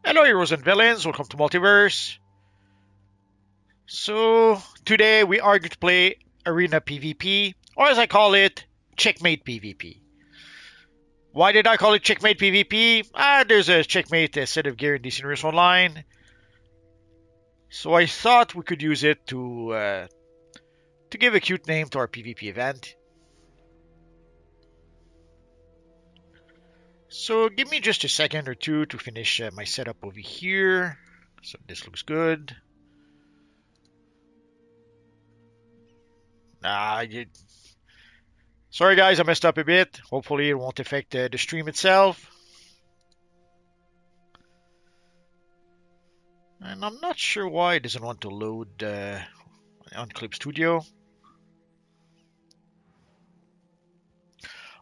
Hello heroes and villains, welcome to Multiverse. So today we are going to play Arena PVP, or as I call it, Checkmate PVP. Why did I call it Checkmate PVP? There's a Checkmate set of gear in DC Universe Online. So I thought we could use it to give a cute name to our PvP event. So give me just a second or two to finish my setup over here. So this looks good. Sorry guys, I messed up a bit. Hopefully it won't affect the stream itself. And I'm not sure why it doesn't want to load on Clip Studio.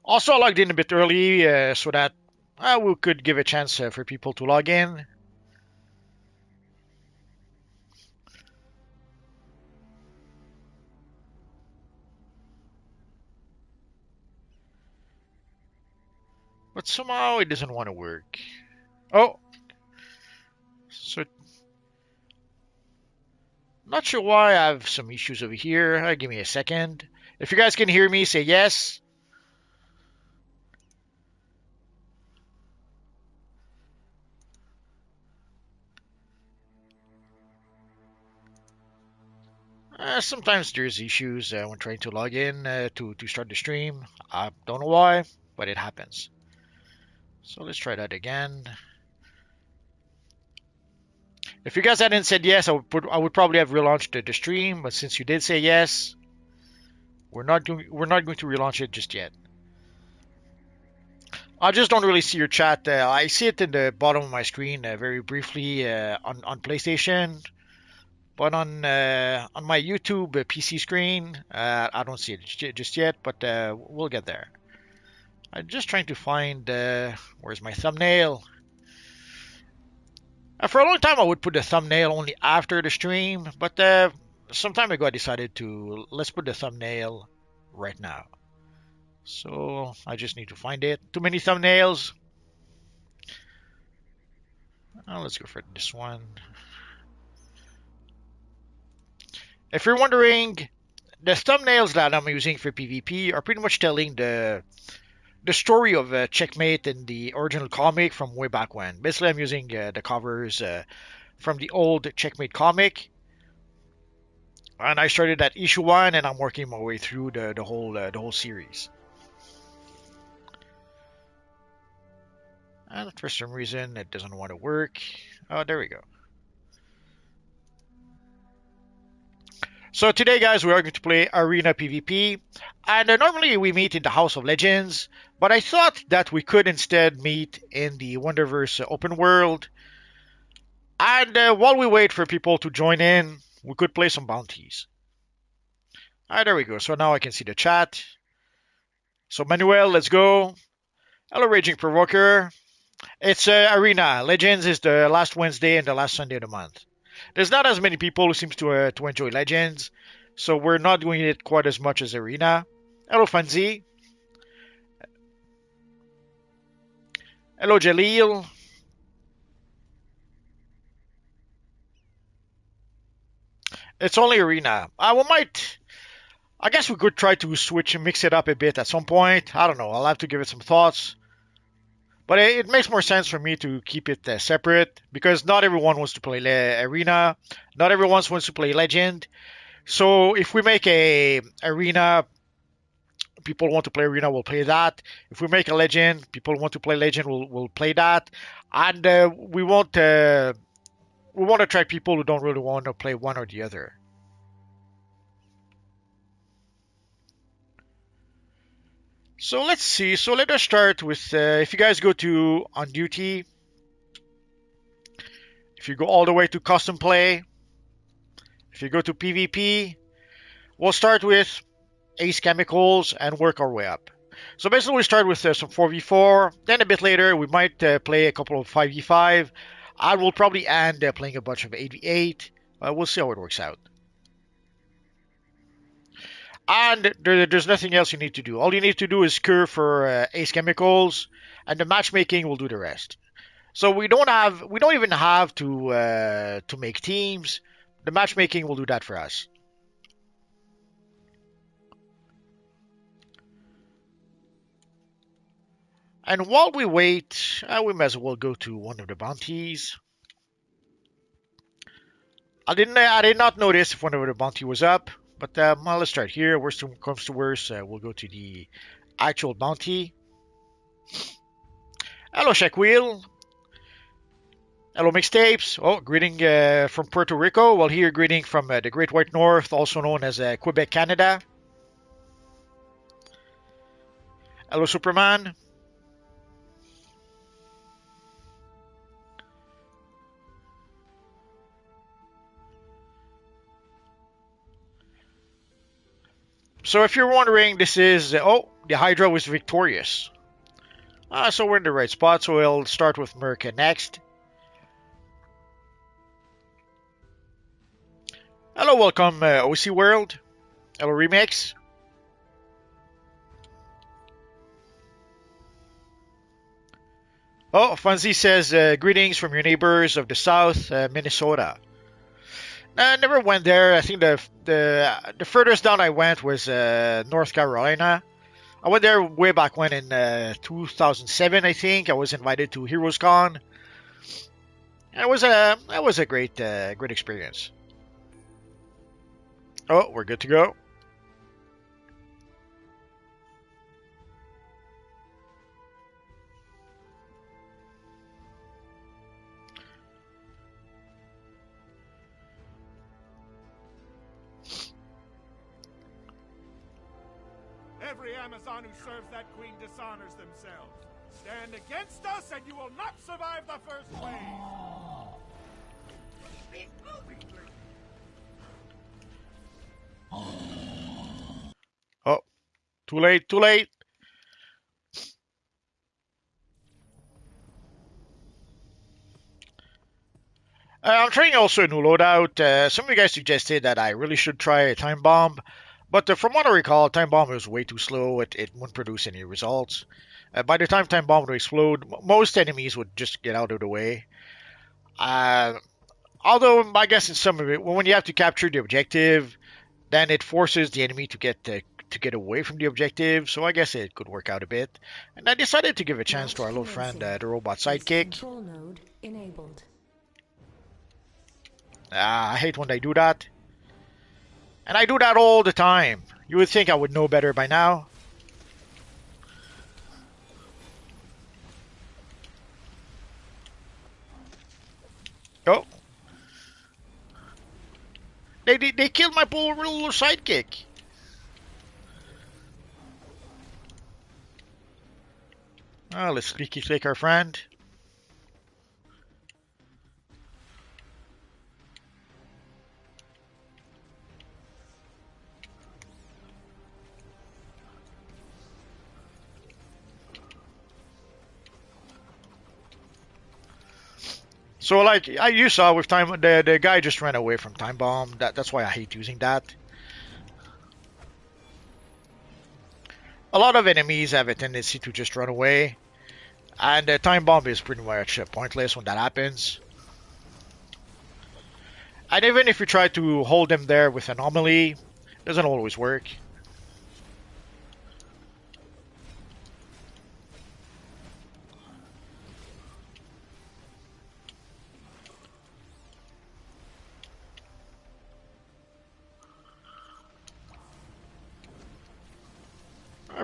Also, I logged in a bit early so that we could give a chance for people to log in. But somehow it doesn't want to work. Oh! So, not sure why I have some issues over here. Give me a second. If you guys can hear me, say yes. Sometimes there's issues when trying to log in to start the stream. I don't know why, but it happens. So let's try that again. If you guys hadn't said yes, I would probably have relaunched the stream. But since you did say yes, we're not going to relaunch it just yet. I just don't really see your chat. I see it in the bottom of my screen very briefly on PlayStation, but on my YouTube PC screen, I don't see it just yet. But we'll get there. I'm just trying to find where's my thumbnail. For a long time, I would put the thumbnail only after the stream, but some time ago I decided to let's put the thumbnail right now. So I just need to find it. Too many thumbnails. Let's go for this one. If you're wondering, the thumbnails that I'm using for PvP are pretty much telling the story of Checkmate in the original comic from way back when. Basically, I'm using the covers from the old Checkmate comic. And I started at issue 1 and I'm working my way through the whole series. And for some reason, it doesn't want to work. Oh, there we go. So today, guys, we are going to play Arena PvP. And normally we meet in the House of Legends. But I thought that we could instead meet in the Wonderverse open world. And while we wait for people to join in, we could play some bounties. Alright, there we go. So now I can see the chat. So Manuel, let's go. Hello, Raging Provoker. It's Arena. Legends is the last Wednesday and the last Sunday of the month. There's not as many people who seems to enjoy Legends, so we're not doing it quite as much as Arena. Hello, Fanzi. Hello, Jaleel. It's only Arena. I guess we could try to switch and mix it up a bit at some point. I don't know. I'll have to give it some thoughts. But it makes more sense for me to keep it separate because not everyone wants to play Arena. Not everyone wants to play Legend. So if we make a Arena, people want to play Arena, we'll play that. If we make a Legend, people want to play Legend, we'll play that. And we won't attract people who don't really want to play one or the other. So let's see. So let us start with, if you guys go to On Duty, if you go all the way to Custom Play, if you go to PvP, we'll start with Ace Chemicals and work our way up. So basically we start with some 4v4, then a bit later we might play a couple of 5v5, and we'll probably end playing a bunch of 8v8. We'll see how it works out. And there's nothing else you need to do. All you need to do is cure for Ace Chemicals, and the matchmaking will do the rest. So we don't even have to make teams. The matchmaking will do that for us. And while we wait, we might as well go to one of the bounties. I did not notice if one of the bounty was up, but well, let's start here. Worst comes to worst, we'll go to the actual bounty. Hello, Check Wheel. Hello, Mixtapes. Oh, greeting from Puerto Rico. Well, here, greeting from the Great White North, also known as Quebec, Canada. Hello, Superman. So, if you're wondering, this is oh, the Hydra was victorious. So we're in the right spot. So we'll start with Mech next. Hello, welcome, OC World. Hello, Remix. Oh, Fanzi says, greetings from your neighbors of the South, Minnesota. I never went there. I think the furthest down I went was North Carolina. I went there way back when in 2007, I think. I was invited to Heroes Con. It was a great experience. Oh, we're good to go. Every Amazon who serves that queen dishonors themselves. Stand against us and you will not survive the first wave. Oh, too late, too late. I'm trying also a new loadout. Some of you guys suggested that I really should try a time bomb, but from what I recall, time bomb was way too slow. It wouldn't produce any results. By the time time bomb would explode, most enemies would just get out of the way. Uh, Although I guess in some of it, when you have to capture the objective, then it forces the enemy to get away from the objective. So I guess it could work out a bit. And I decided to give a chance to our little friend, the robot sidekick. Control node enabled. I hate when they do that. And I do that all the time. You would think I would know better by now. Oh. They killed my poor little sidekick. Let's squeaky click our friend. So like you saw with time, the guy just ran away from time bomb. That's why I hate using that. A lot of enemies have a tendency to just run away, and the time bomb is pretty much pointless when that happens. And even if you try to hold them there with anomaly, it doesn't always work.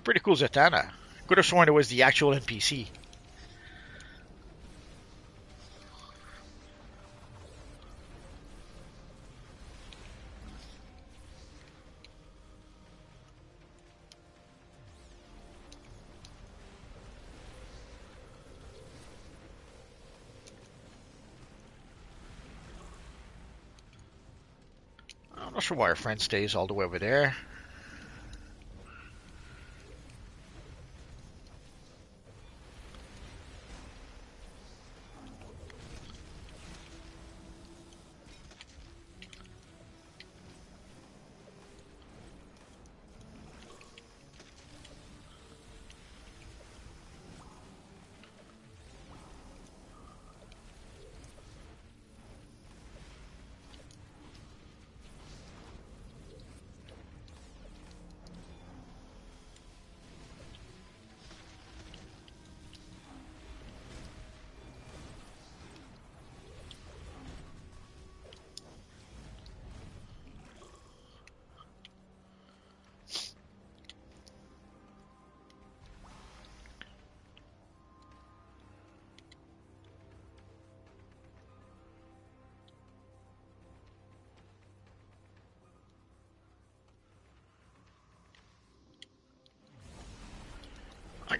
Pretty cool Zatanna. Could have sworn it was the actual NPC. I'm not sure why our friend stays all the way over there.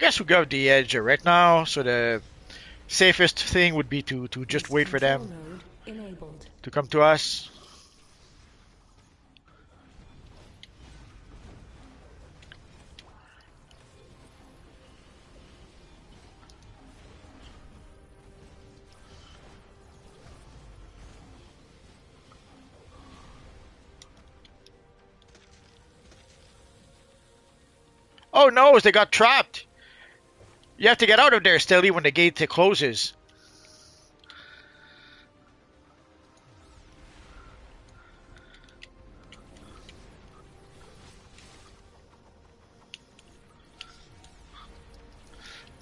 guess we got the edge right now, so the safest thing would be to just This wait for control them node enabled. to come to us. Oh no, they got trapped. You have to get out of there, Stilly, when the gate closes.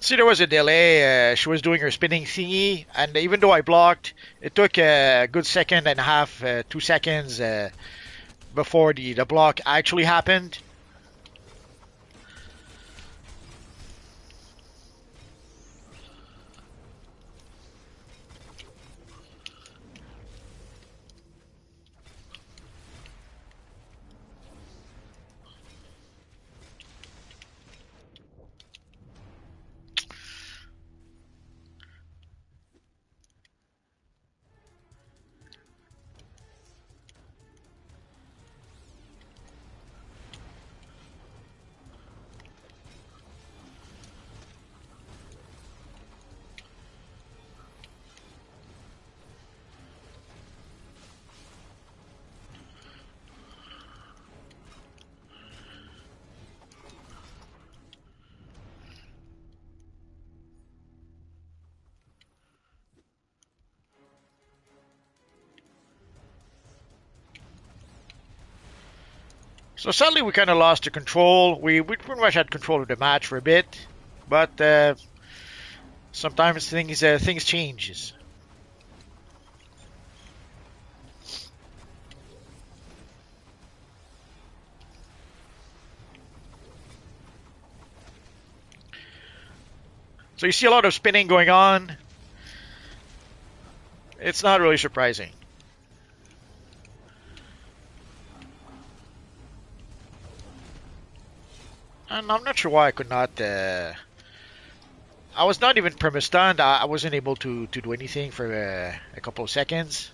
See, there was a delay. She was doing her spinning thingy, and even though I blocked, it took a good second and a half, 2 seconds before the block actually happened. So sadly, we kind of lost the control. We pretty much had control of the match for a bit, but sometimes things change. So you see a lot of spinning going on. It's not really surprising. And I'm not sure why I could not. I was not even perma-stunned. I wasn't able to do anything for a couple of seconds.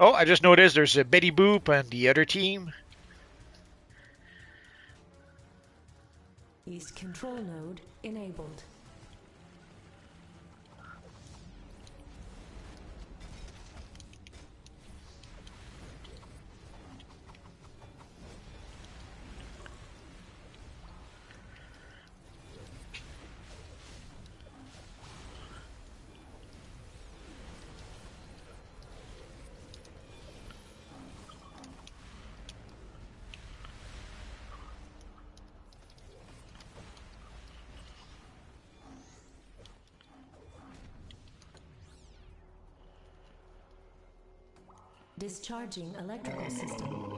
Oh, I just noticed there's a Betty Boop on the other team. East control node enabled. Discharging electrical system.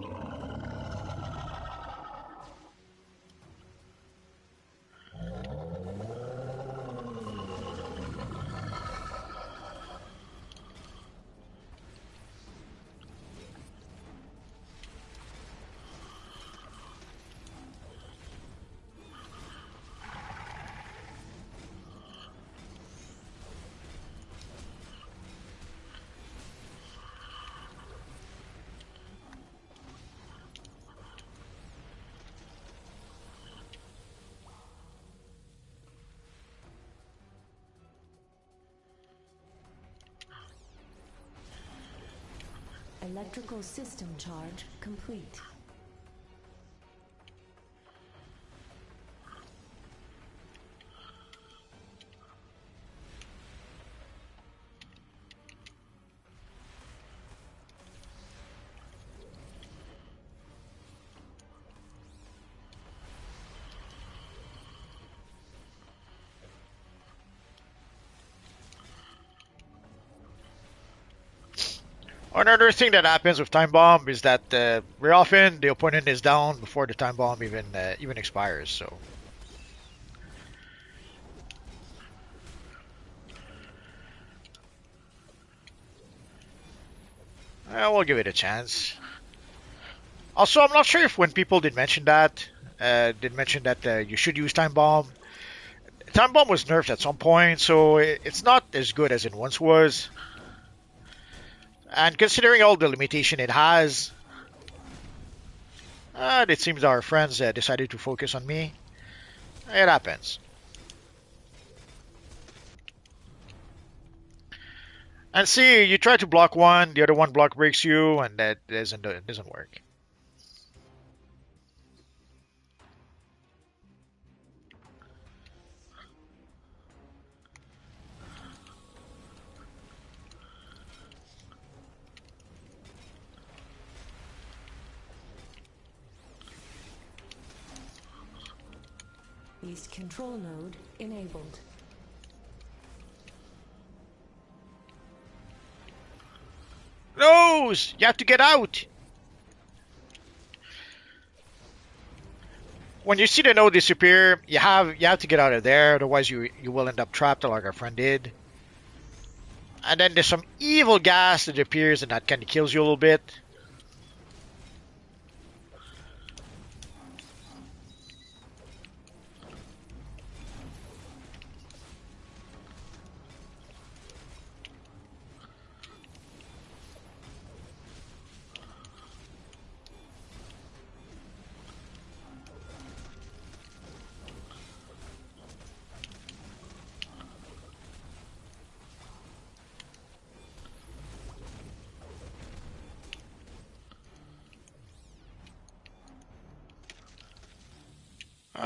Electrical system charge complete. Another thing that happens with time bomb is that very often the opponent is down before the time bomb even expires. So we'll give it a chance. Also, I'm not sure if when people did mention that you should use time bomb. Time bomb was nerfed at some point, so it's not as good as it once was. And considering all the limitation it has, it seems our friends decided to focus on me. It happens. And see, you try to block one, the other one block breaks you, and that doesn't work. East control node enabled. Nose! You have to get out! When you see the node disappear, you have to get out of there, otherwise you will end up trapped like our friend did. And then there's some evil gas that appears and that kind of kills you a little bit.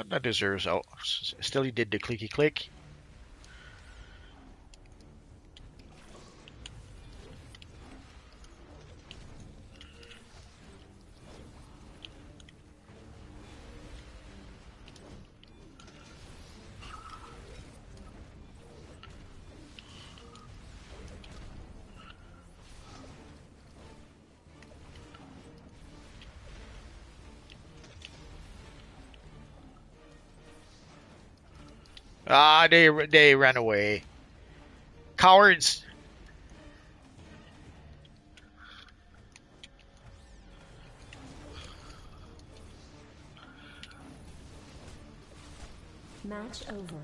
That deserves. Oh, still he did the clicky click. They ran away. Cowards. Match over.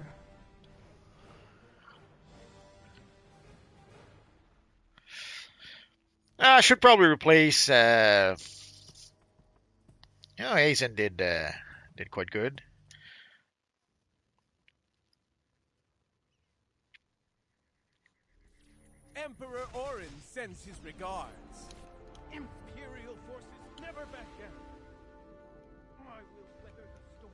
I should probably replace. Hazen did quite good. Emperor Orin sends his regards. Imperial forces never back down. I will weather the storm.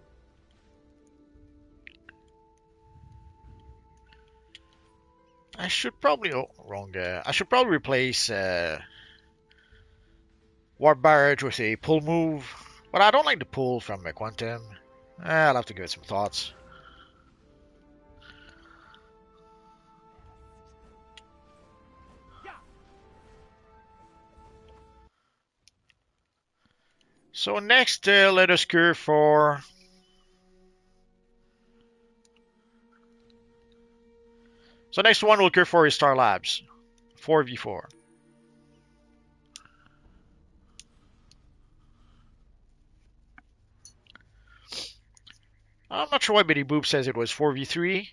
I should probably wrong. I should probably replace Warp Barrage with a pull move, but I don't like the pull from Quantum. I'll have to give it some thoughts. So next, let us go for. So next one we'll go for is Star Labs, 4v4. I'm not sure why Bitty Boop says it was 4v3.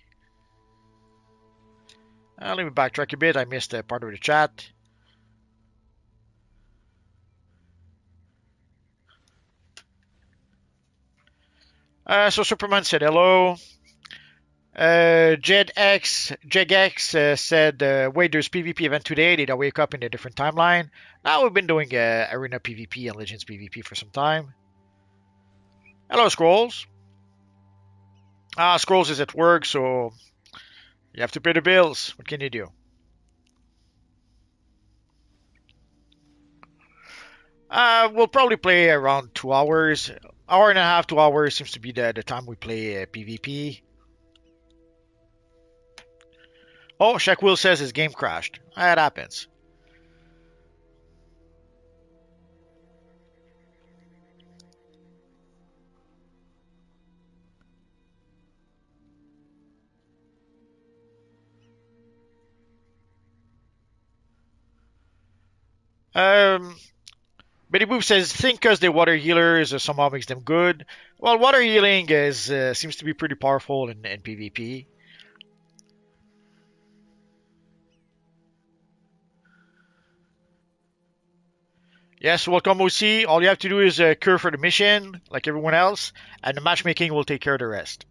Let me backtrack a bit. I missed part of the chat. So Superman said hello. JegX said, wait, there's PvP event today. Did I wake up in a different timeline? Now we've been doing Arena PvP and Legends PvP for some time. Hello, Scrolls. Scrolls is at work, so you have to pay the bills. What can you do? We'll probably play around 2 hours. Hour and a half, 2 hours seems to be the time we play PvP. Oh, Shaq Will says his game crashed. That happens. Um, Betty Boop says, think because the water healers somehow makes them good. Well, water healing is seems to be pretty powerful in PvP. Yes, welcome OC. All you have to do is cure for the mission, like everyone else, and the matchmaking will take care of the rest.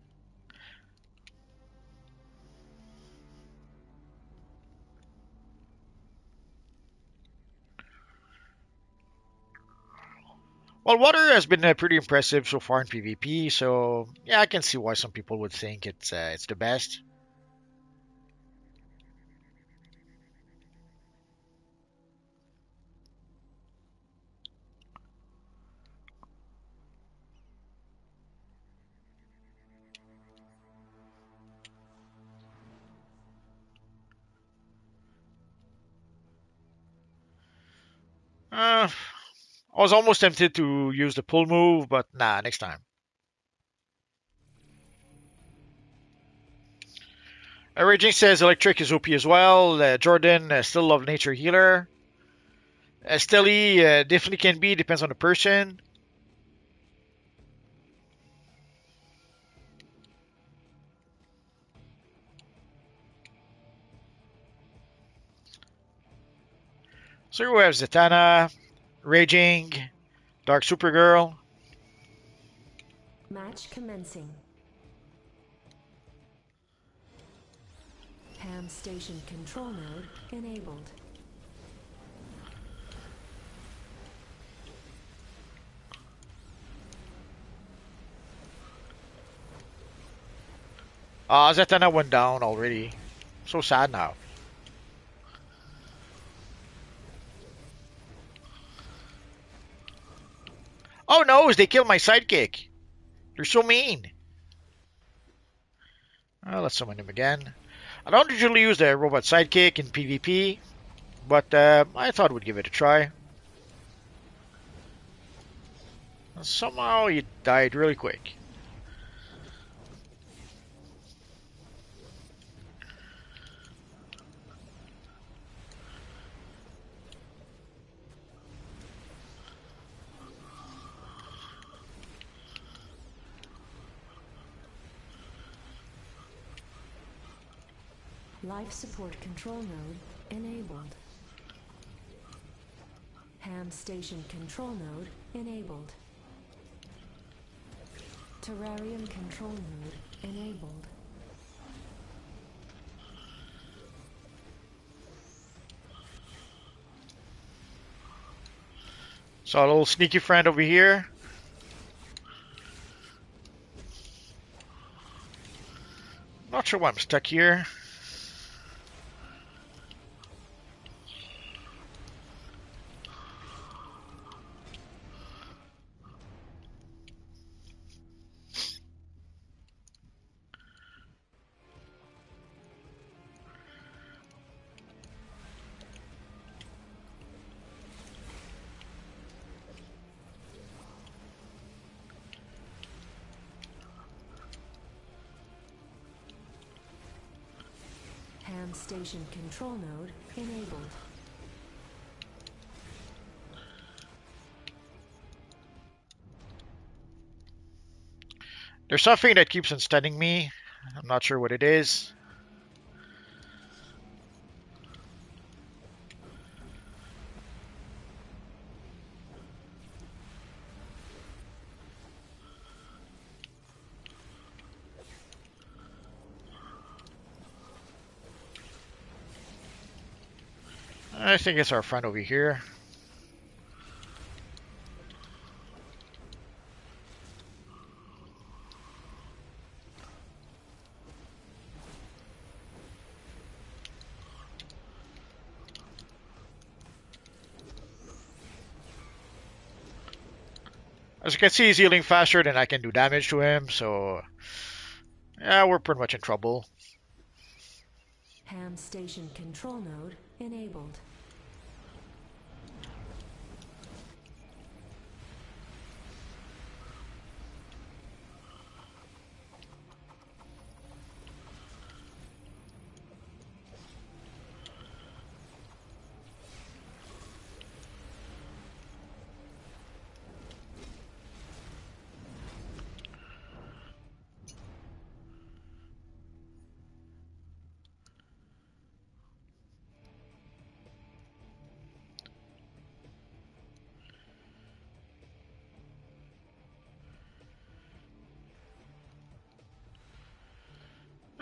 Well, water has been pretty impressive so far in PvP, so yeah, I can see why some people would think it's the best. I was almost tempted to use the pull move, but nah, next time. Raging says electric is OP as well. Jordan still love nature healer. Stelly definitely can be, depends on the person. So we have Zatanna, Raging, Dark Supergirl. Match commencing. Ham station control node enabled. Zatanna went down already. So sad now. Oh no, they killed my sidekick. They're so mean. Let's summon him again. I don't usually use the robot sidekick in PvP, but I thought we'd give it a try. Somehow he died really quick. Life support control node enabled. Ham station control node enabled. Terrarium control node enabled. So a little sneaky friend over here. Not sure why I'm stuck here. Ham station control node enabled. There's something that keeps on stunning me. I'm not sure what it is. I think it's our friend over here. As you can see, he's healing faster than I can do damage to him, so yeah, we're pretty much in trouble. Ham station control node enabled.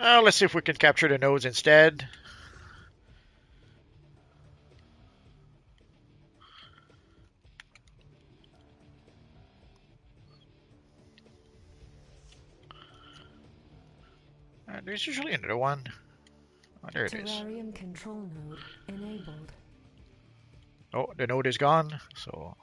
Let's see if we can capture the nodes instead. There's usually another one. Oh, there it is. Terrarium control node enabled. Oh, the node is gone. So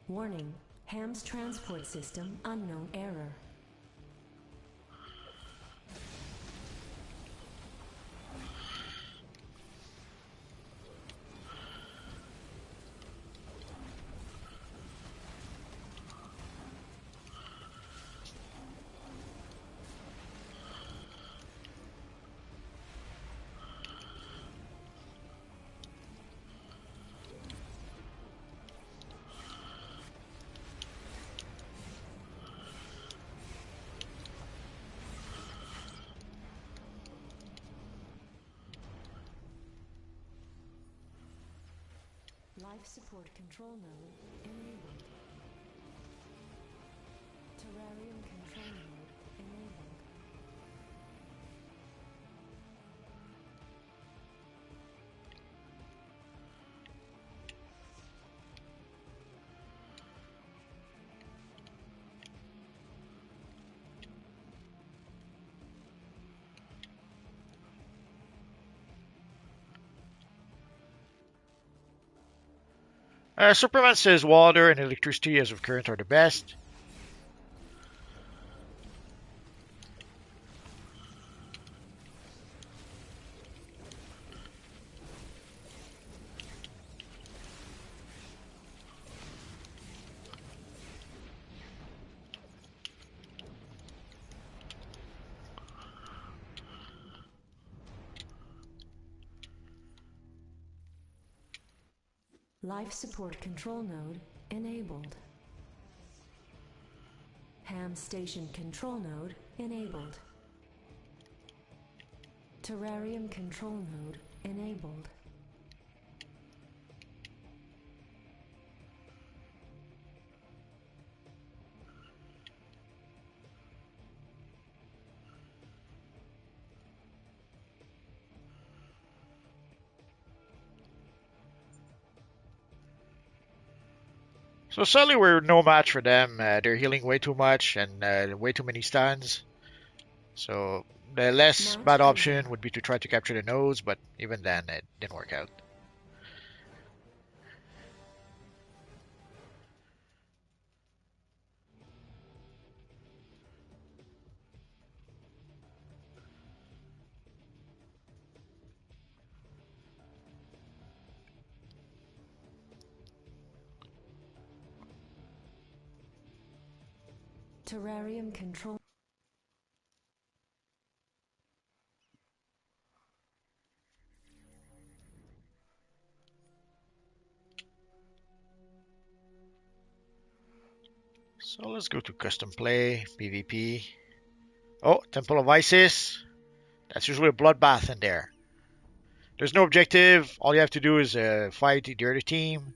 Warning, Ham's transport system unknown error. Life support control node enabled. Terrarium control node enabled. Superman says water and electricity as of current are the best. Life support control node enabled. Ham station control node enabled. Terrarium control node enabled. So sadly, we're no match for them. They're healing way too much and way too many stuns. So the less Mount bad Ava. option would be to try to capture the nodes, but even then, it didn't work out. Terrarium control. So let's go to custom play, PvP. Oh, Temple of Isis. That's usually a bloodbath in there. There's no objective. All you have to do is fight the other team.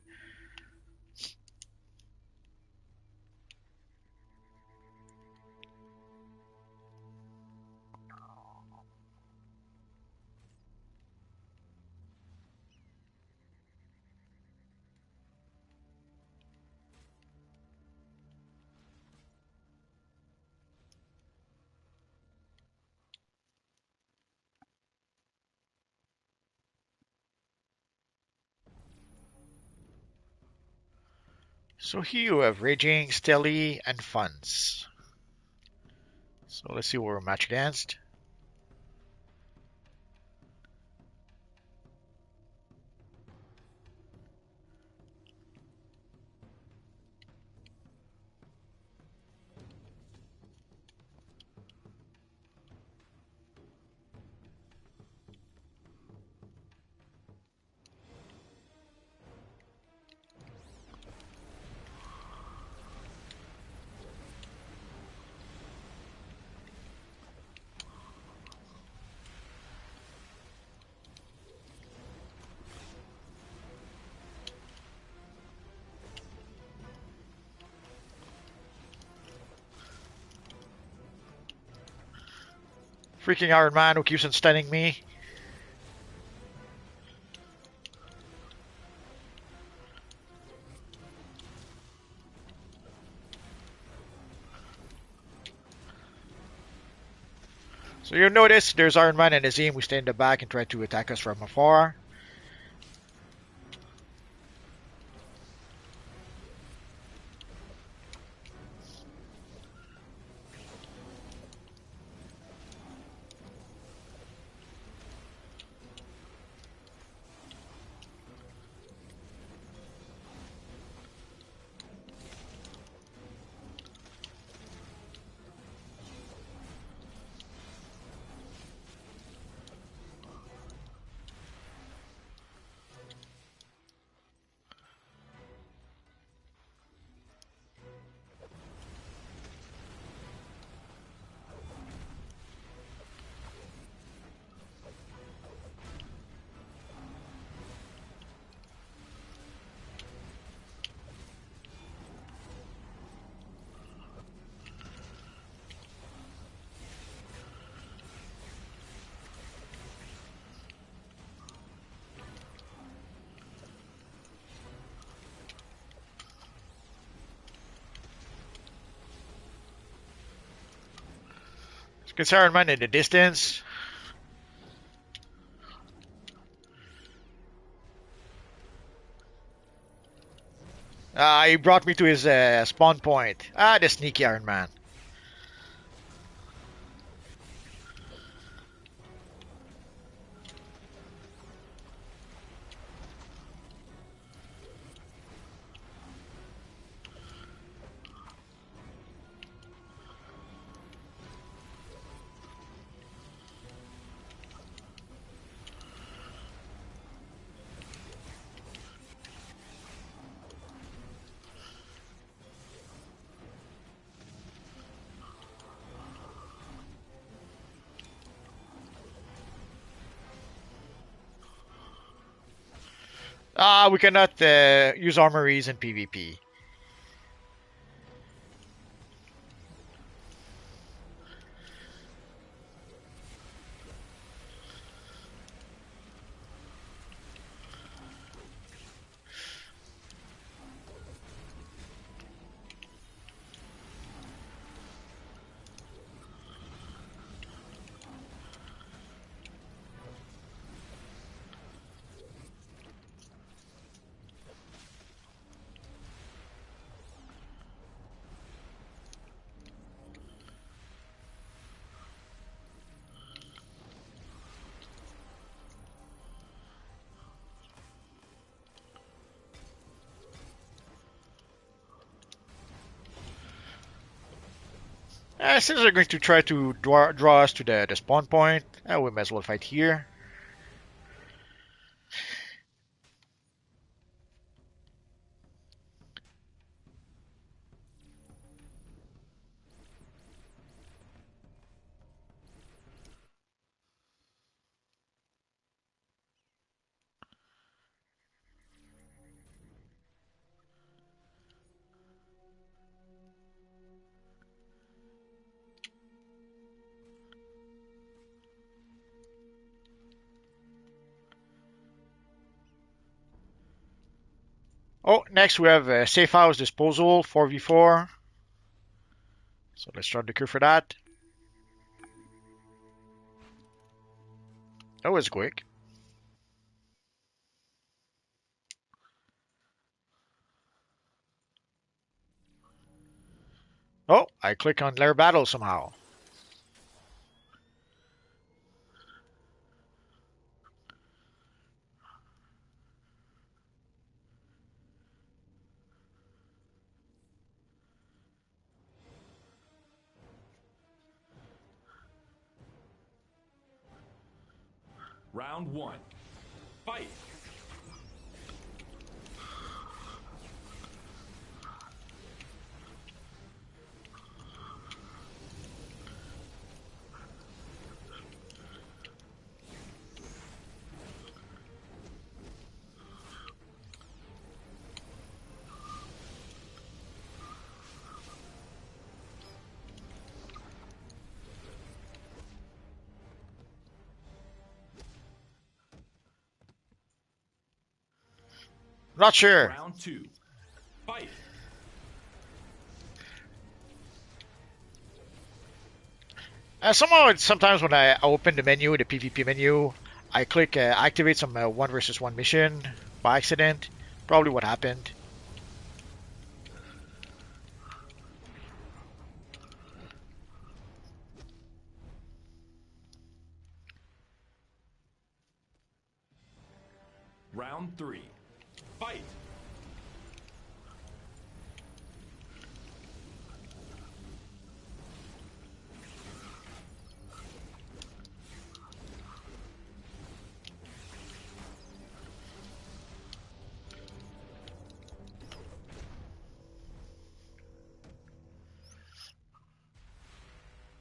So here you have Raging, Stealthy, and Funds. So let's see what we're matched against. Freaking Iron Man who keeps on stunning me. So you'll notice there's Iron Man and Azim. We stay in the back and try to attack us from afar. Gets Iron Man in the distance. He brought me to his spawn point. The sneaky Iron Man. We cannot use armories in PvP. Since they're going to try to draw us to the spawn point, we might as well fight here. Oh, next we have Safehouse Disposal 4v4. So let's start the queue for that. That was quick. Oh, I click on Lair Battle somehow. Round one. Fight! Not sure. Round 2. Fight. Sometimes when I open the menu, the PvP menu, I click activate some 1 versus 1 mission by accident. Probably what happened. Round 3. Fight.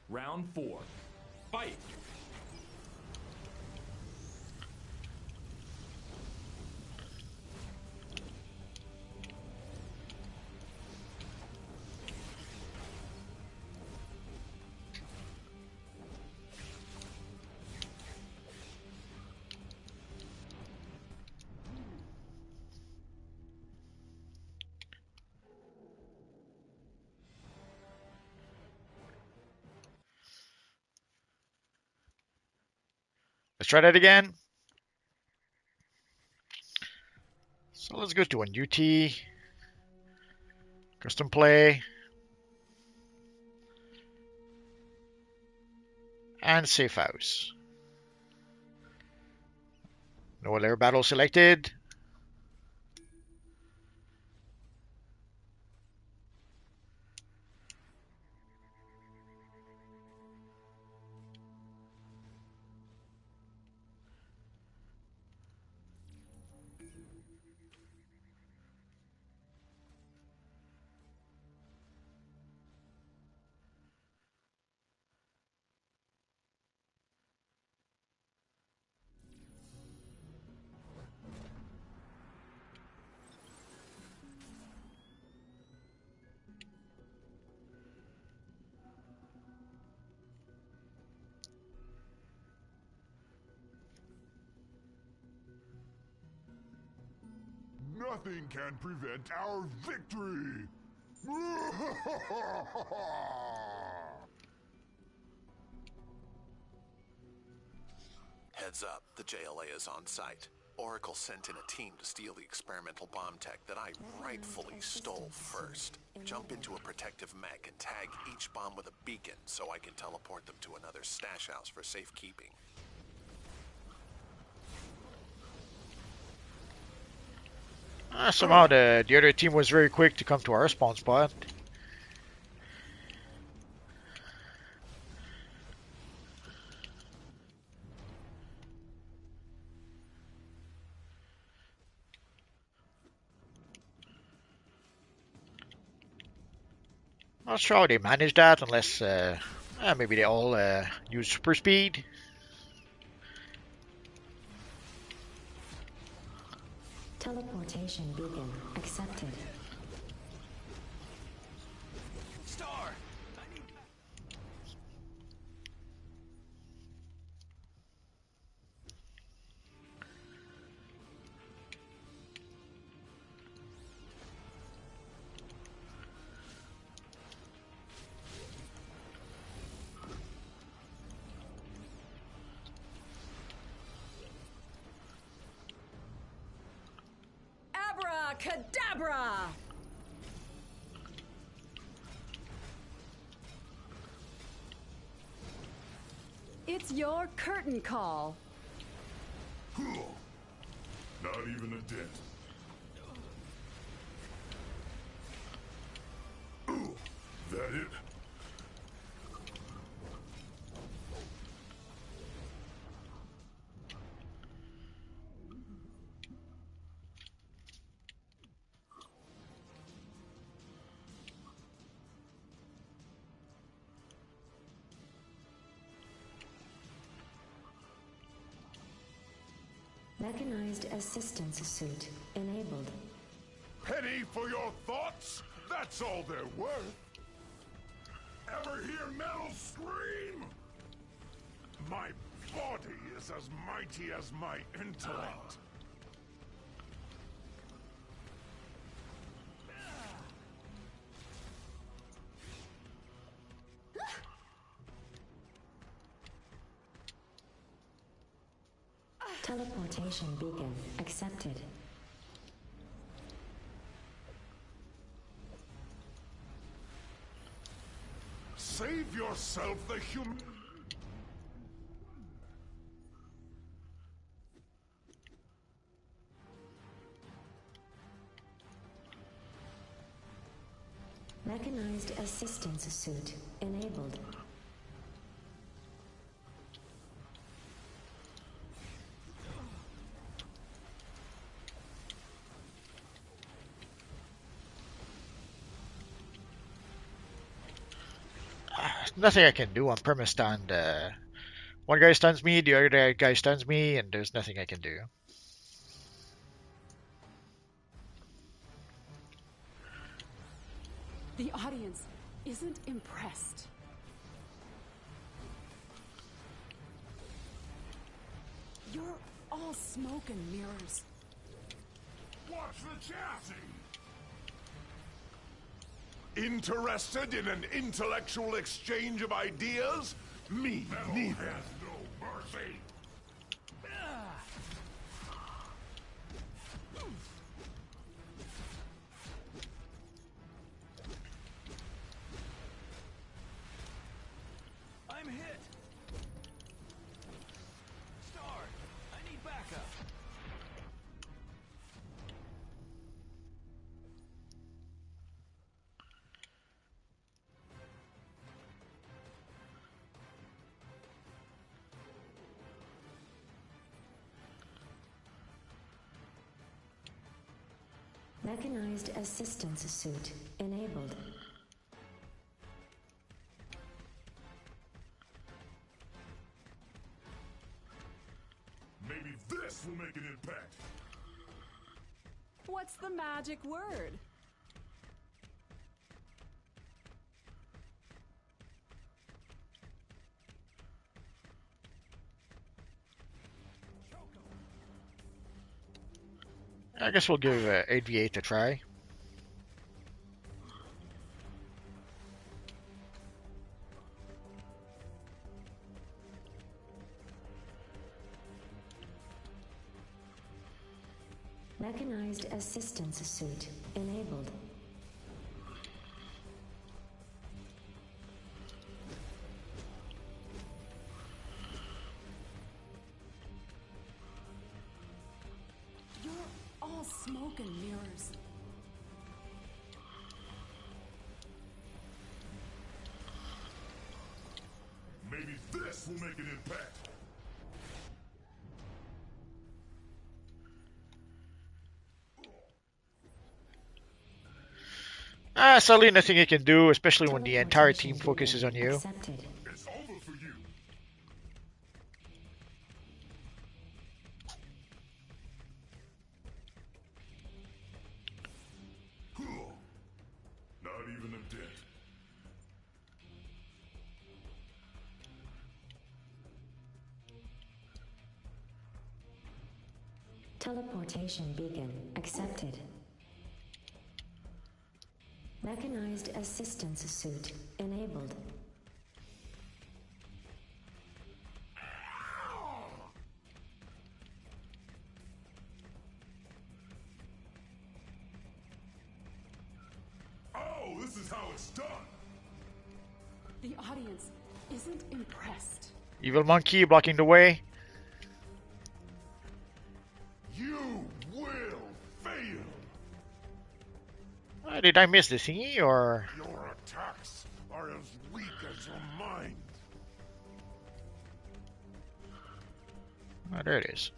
Round 4. Fight. Let's try that again. So let's go to a new T, custom play, and Safehouse. No layer battle selected. Nothing can prevent our victory! Heads up, the JLA is on site. Oracle sent in a team to steal the experimental bomb tech that I rightfully stole first. Jump into a protective mech and tag each bomb with a beacon so I can teleport them to another stash house for safekeeping. Somehow the other team was very quick to come to our spawn spot. Not sure how they managed that, unless maybe they all use super speed. Teleportation beacon accepted. Star! Abracadabra! It's your curtain call. Cool. Not even a dent. Ooh, that it? Mechanized assistance suit enabled. Penny for your thoughts? That's all they're worth. Ever hear metal scream? My body is as mighty as my intellect. Teleportation beacon accepted. Save yourself the human. Mechanized assistance suit enabled. Nothing I can do. I'm perma-stunned. One guy stuns me, the other guy stuns me, and there's nothing I can do. The audience isn't impressed. You're all smoke and mirrors. Watch the chassis! Interested in an intellectual exchange of ideas? Me neither. Has no mercy. I'm hit. Start. I need backup. Mechanized assistance suit enabled. Maybe this will make an impact. What's the magic word? I guess we'll give 8v8 a try. Mechanized assistance suit enabled. You're all smoke and mirrors. Maybe this will make an impact. Sadly, nothing you can do, especially when the entire team focuses on you. Accepted. It's over for you. Not even a dent. Teleportation beacon accepted. Mechanized assistance suit enabled. Oh, this is how it's done. The audience isn't impressed. Evil monkey blocking the way. You will fail. Did I miss the thingy, or...? Your attacks are as weak as your mind. Oh, there it is.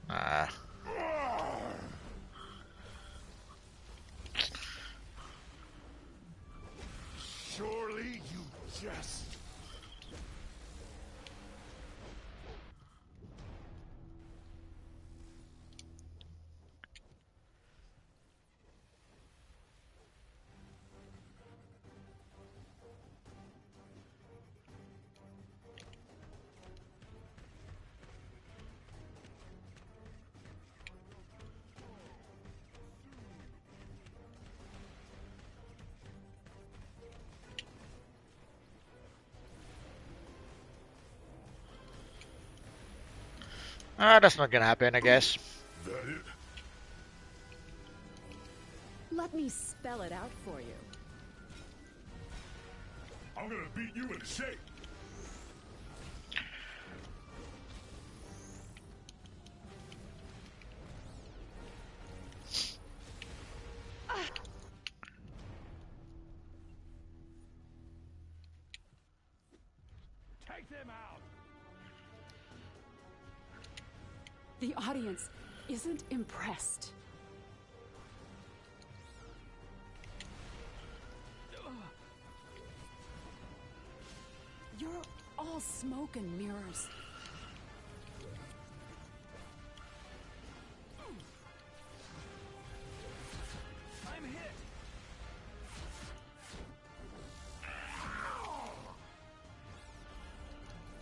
Ah. Surely you jest. That's not gonna happen, I guess. That it? Let me spell it out for you. I'm gonna beat you into shape. Take them out. The audience isn't impressed. You're all smoke and mirrors. I'm hit.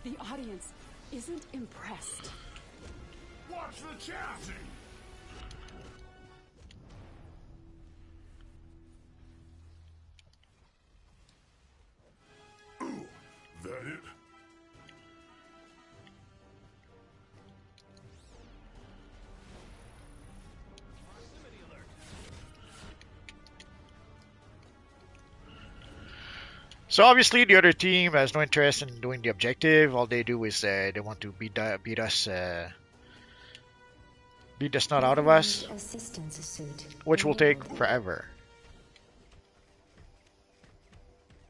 The audience isn't impressed. Watch the chassis! Ooh, that it? Proximity alert. So obviously the other team has no interest in doing the objective. All they do is they want to beat the snot out of us, Mechanized assistance suit which will take enabled. forever.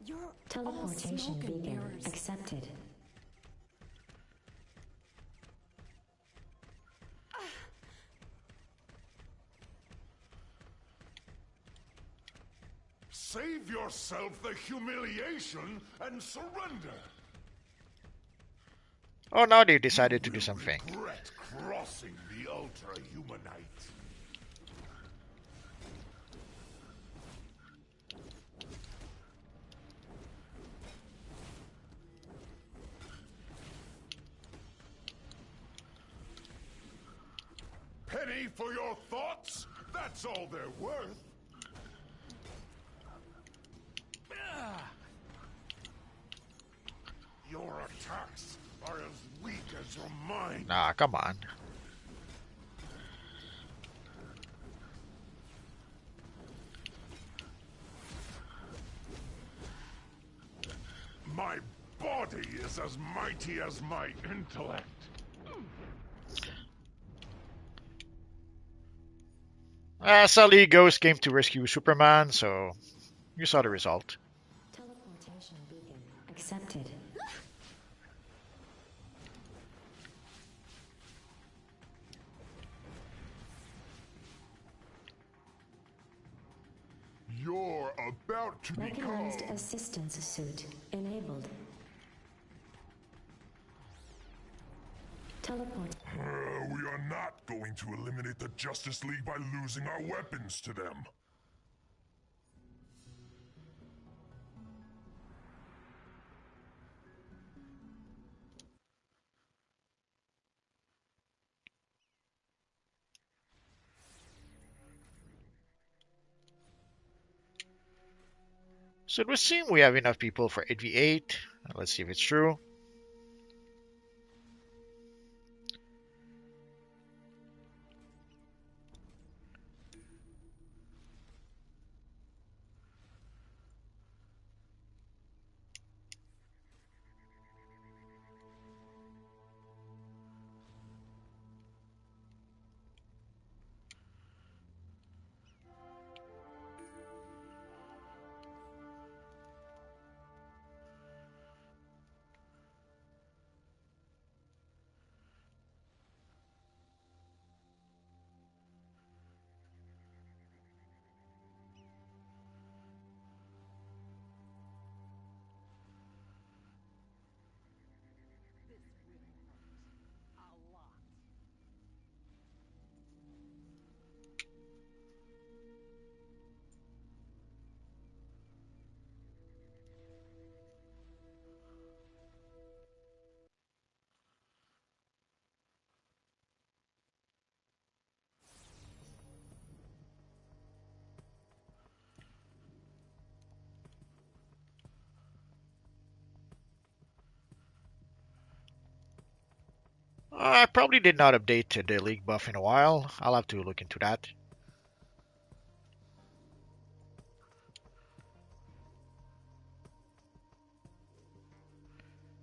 You're all Teleportation smoke and beacon mirrors. accepted. Save yourself the humiliation and surrender. Oh, now they decided to do something. Regret crossing the ultra-humanite. Penny for your thoughts? That's all they're worth. Your attacks are as weak as your mind. Nah, come on. My body is as mighty as my intellect. Sadly, Ghost came to rescue Superman, so you saw the result. Teleportation beacon accepted. You're about to Mechanized become... assistance suit enabled. Teleport. We are not going to eliminate the Justice League by losing our weapons to them. So it would seem we have enough people for 8v8. Let's see if it's true. I probably did not update the league buff in a while. I'll have to look into that.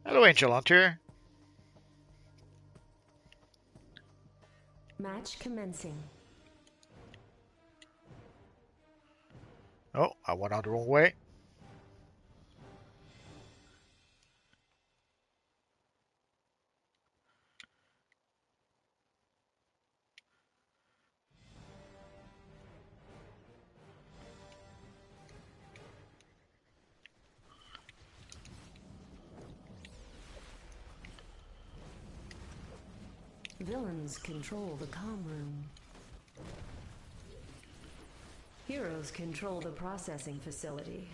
Hello, Angel Hunter. Match commencing. Oh, I went out the wrong way. Villains control the comm room. Heroes control the processing facility.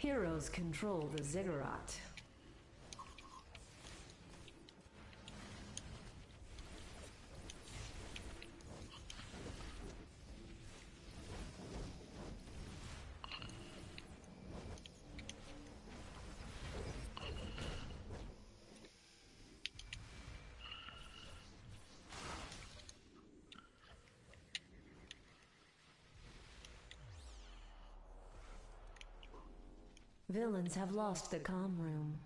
Heroes control the ziggurat. Villains have lost the comm room.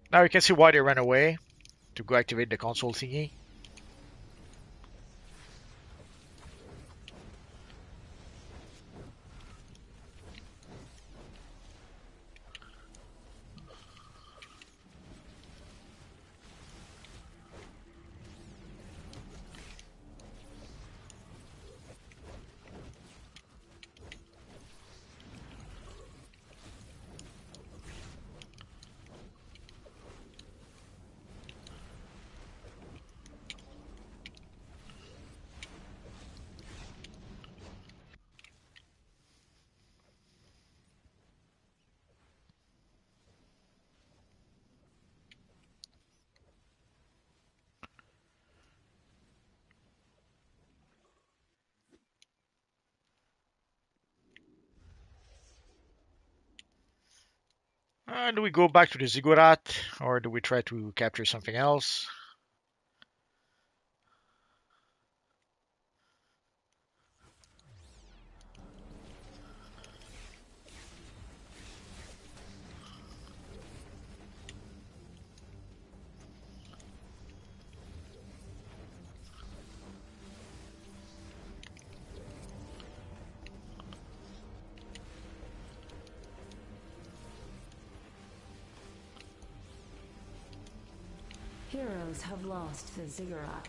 Now you can see why they ran away to go activate the console thingy. Do we go back to the ziggurat or do we try to capture something else? Heroes have lost the ziggurat.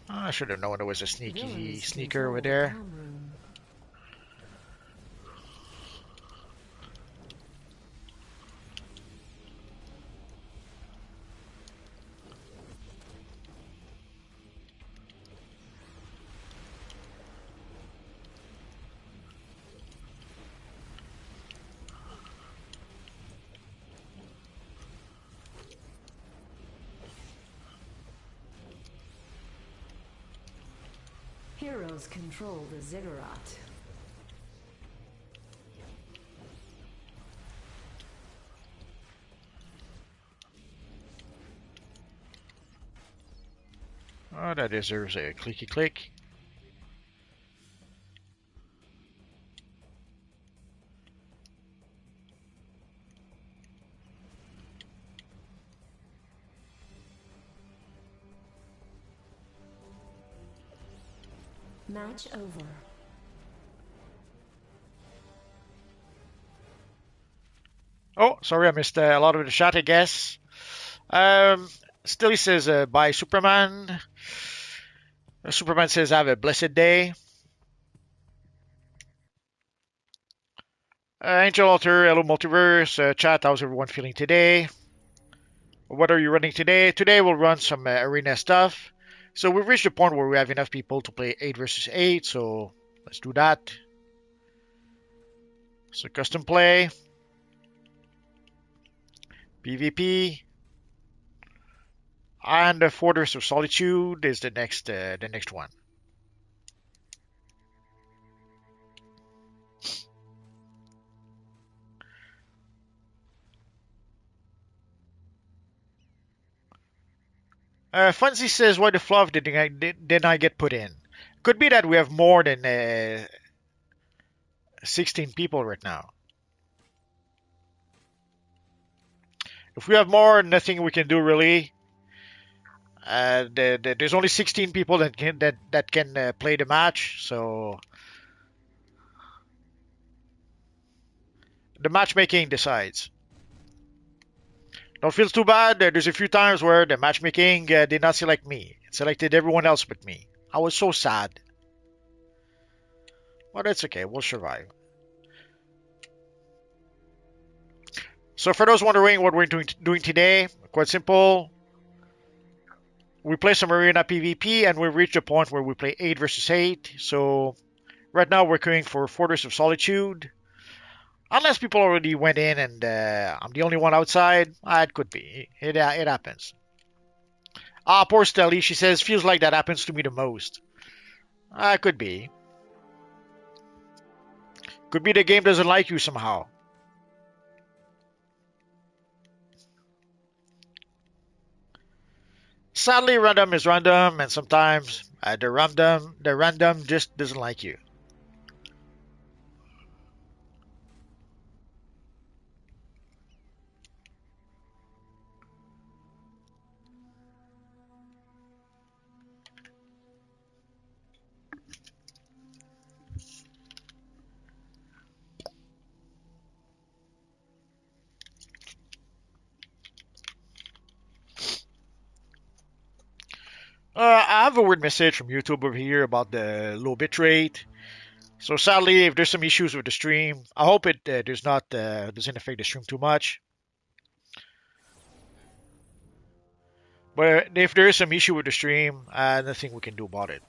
I should have known there was a sneaky Villains sneaker over control the there. comm room. Heroes control the ziggurat. Oh, that deserves a clicky click. Match over. Oh, sorry, I missed a lot of the chat, I guess. Um, Still, he says, bye, Superman. Superman says, have a blessed day. Angel Alter, hello, Multiverse. Chat, how's everyone feeling today? What are you running today? Today, we'll run some arena stuff. So, we've reached a point where we have enough people to play 8 versus 8, so let's do that. So, custom play, PvP, and Fortress of Solitude is the next one. Funzy says, why the fluff didn't I get put in? Could be that we have more than 16 people right now. If we have more, nothing we can do really. There's only 16 people that can play the match, so the matchmaking decides. Don't feel too bad. There's a few times where the matchmaking did not select me. It selected everyone else but me. I was so sad. But it's okay. We'll survive. So for those wondering what we're doing today, quite simple. We play some arena PvP and we've reached a point where we play 8 versus 8. So right now we're going for Fortress of Solitude. Unless people already went in and I'm the only one outside, it could be. It happens. Poor Stelly, she says, feels like that happens to me the most. Could be. Could be the game doesn't like you somehow. Sadly, random is random, and sometimes the random just doesn't like you. I have a weird message from YouTube over here about the low bitrate. So sadly, if there's some issues with the stream, I hope it doesn't affect the stream too much. But if there is some issue with the stream, nothing we can do about it.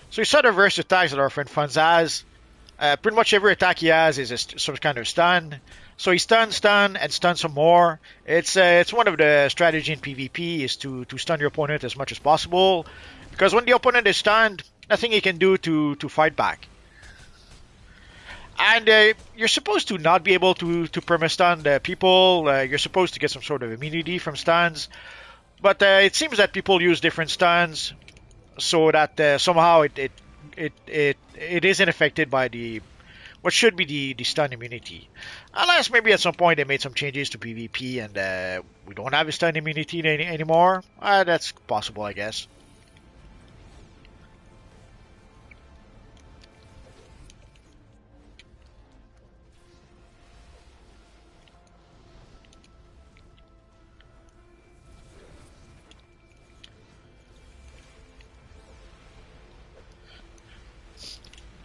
So he saw the various attacks that our friend Funz has. Pretty much every attack he has is some kind of stun. So he stun, and stun some more. It's one of the strategy in PvP is to stun your opponent as much as possible, because when the opponent is stunned, nothing he can do to fight back. And you're supposed to not be able to perma-stun the people. You're supposed to get some sort of immunity from stuns. But it seems that people use different stuns, so that somehow it isn't affected by the what should be the stun immunity. Unless maybe at some point they made some changes to PvP and we don't have a stun immunity anymore. That's possible, I guess.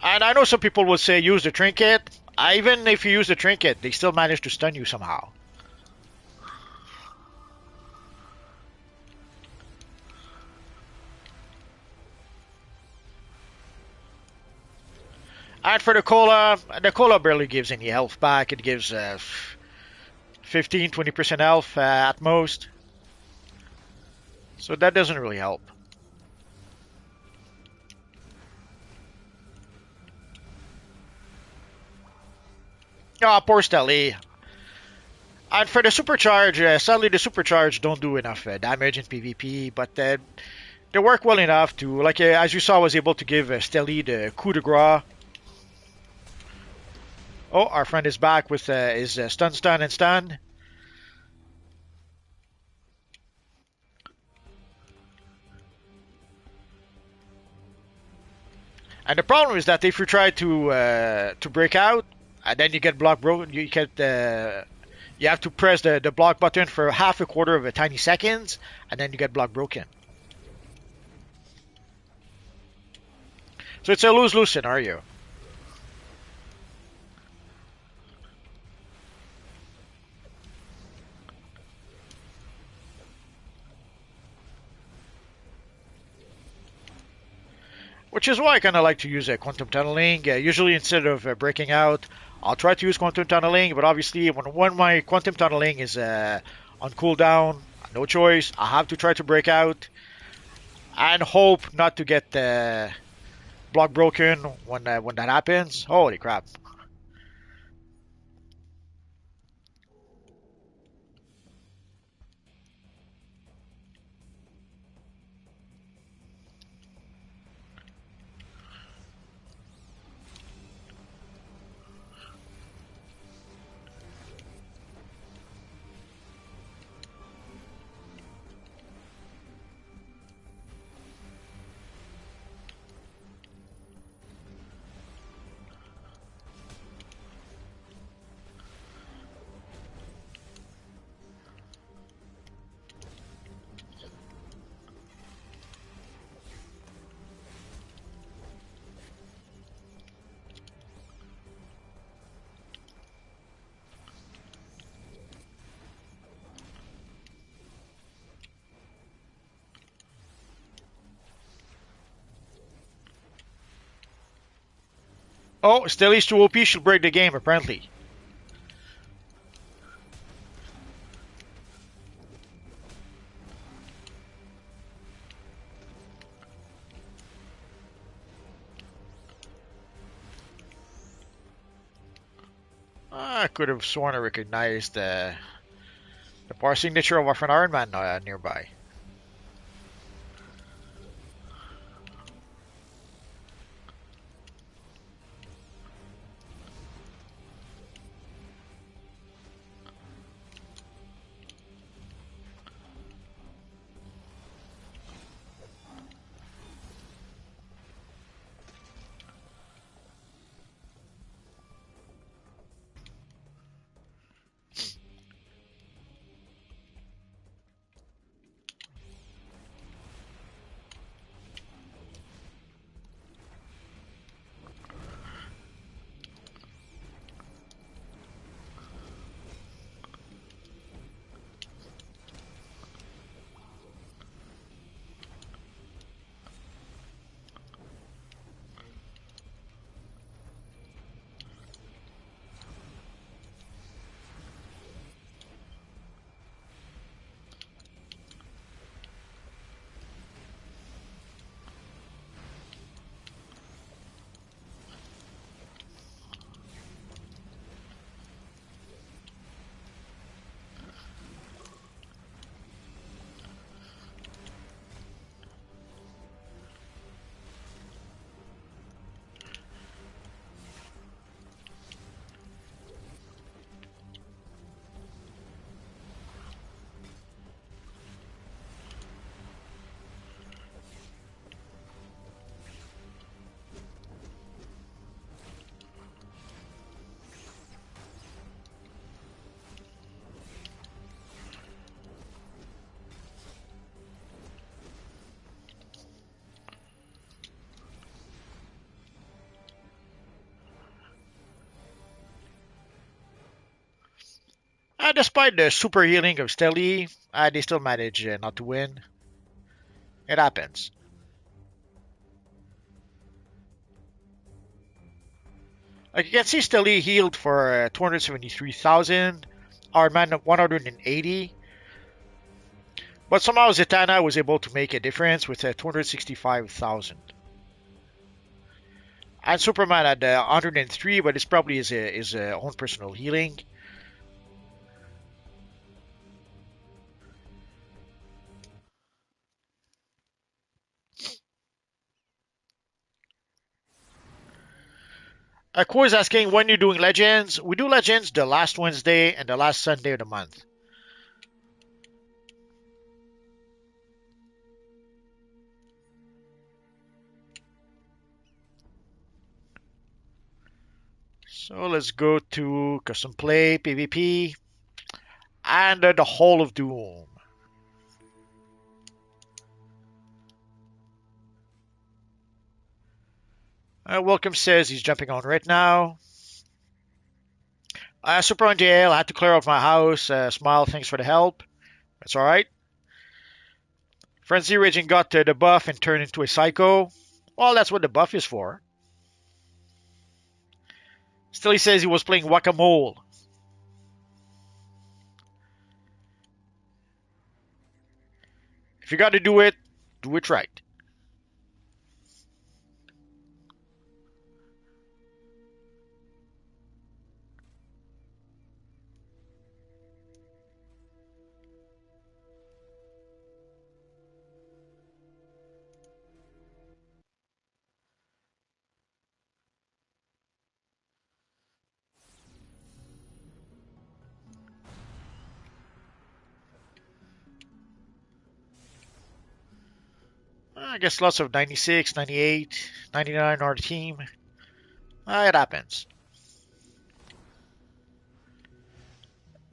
And I know some people would say use the trinket. Even if you use the trinket, they still manage to stun you somehow. And for the cola barely gives any health back. It gives 15-20% health at most. So that doesn't really help. Oh, poor Stelly. And for the supercharge, sadly the supercharge don't do enough damage in PvP, but they work well enough to, like as you saw, I was able to give Stelly the coup de grace. Oh, our friend is back with his stun, stun, and stun. And the problem is that if you try to break out, and then you get block broken, you have to press the block button for half a quarter of a tiny seconds, and then you get block broken. So it's a lose-lose scenario. Which is why I kind of like to use quantum tunneling. Usually, instead of breaking out, I'll try to use quantum tunneling. But obviously, when my quantum tunneling is on cooldown, no choice. I have to try to break out and hope not to get block broken when that happens. Holy crap! Oh, Stelly's too OP. Should break the game apparently. I could have sworn I recognized the bar signature of our friend Iron Man nearby. Despite the super healing of Steli, they still manage not to win. It happens. Like you can see, Steli healed for 273,000, our man 180. But somehow Zatanna was able to make a difference with 265,000. And Superman had 103, but it's probably his own personal healing. Ko is asking when you're doing Legends. We do Legends the last Wednesday and the last Sunday of the month. So let's go to Custom Play, PvP, and the Hall of Doom. Welcome says he's jumping on right now. Super on jail. I had to clear out my house. Smile, thanks for the help. That's alright. Frenzy Raging got the buff and turned into a psycho. Well, that's what the buff is for. Still, he says he was playing Whack-A-Mole. If you got to do it right. I guess lots of 96, 98, 99 on our team. It happens.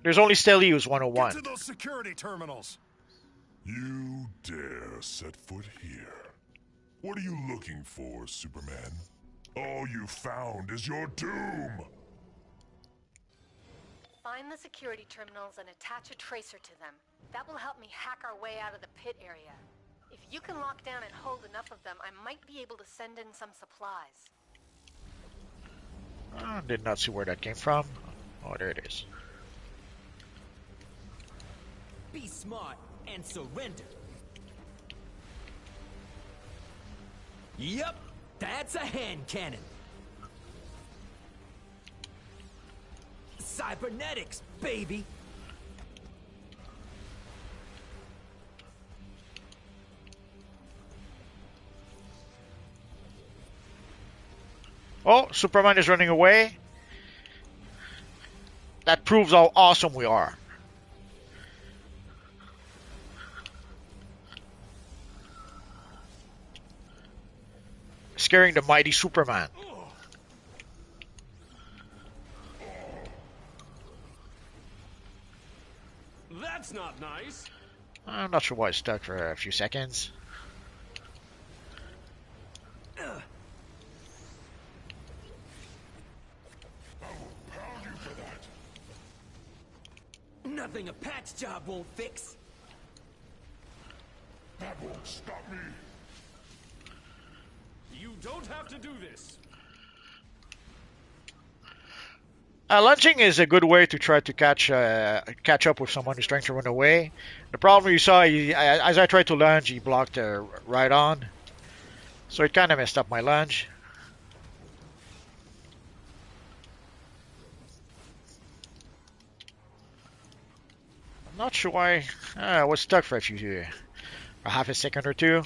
There's only Steli who's 101. Get to those security terminals. You dare set foot here. What are you looking for, Superman? All you found is your doom. Find the security terminals and attach a tracer to them. That will help me hack our way out of the pit area. If you can lock down and hold enough of them, I might be able to send in some supplies. Did not see where that came from. Oh, there it is. Be smart and surrender. Yep, that's a hand cannon. Cybernetics, baby. Oh, Superman is running away. That proves how awesome we are. Scaring the mighty Superman. That's not nice. I'm not sure why it's stuck for a few seconds. Nothing a patch job won't fix. That won't stop me. You don't have to do this. Lunging is a good way to try to catch up with someone who's trying to run away. The problem you saw, as I tried to lunge, he blocked right on. So it kind of messed up my lunge. I'm not sure why. I was stuck for a half a second or two.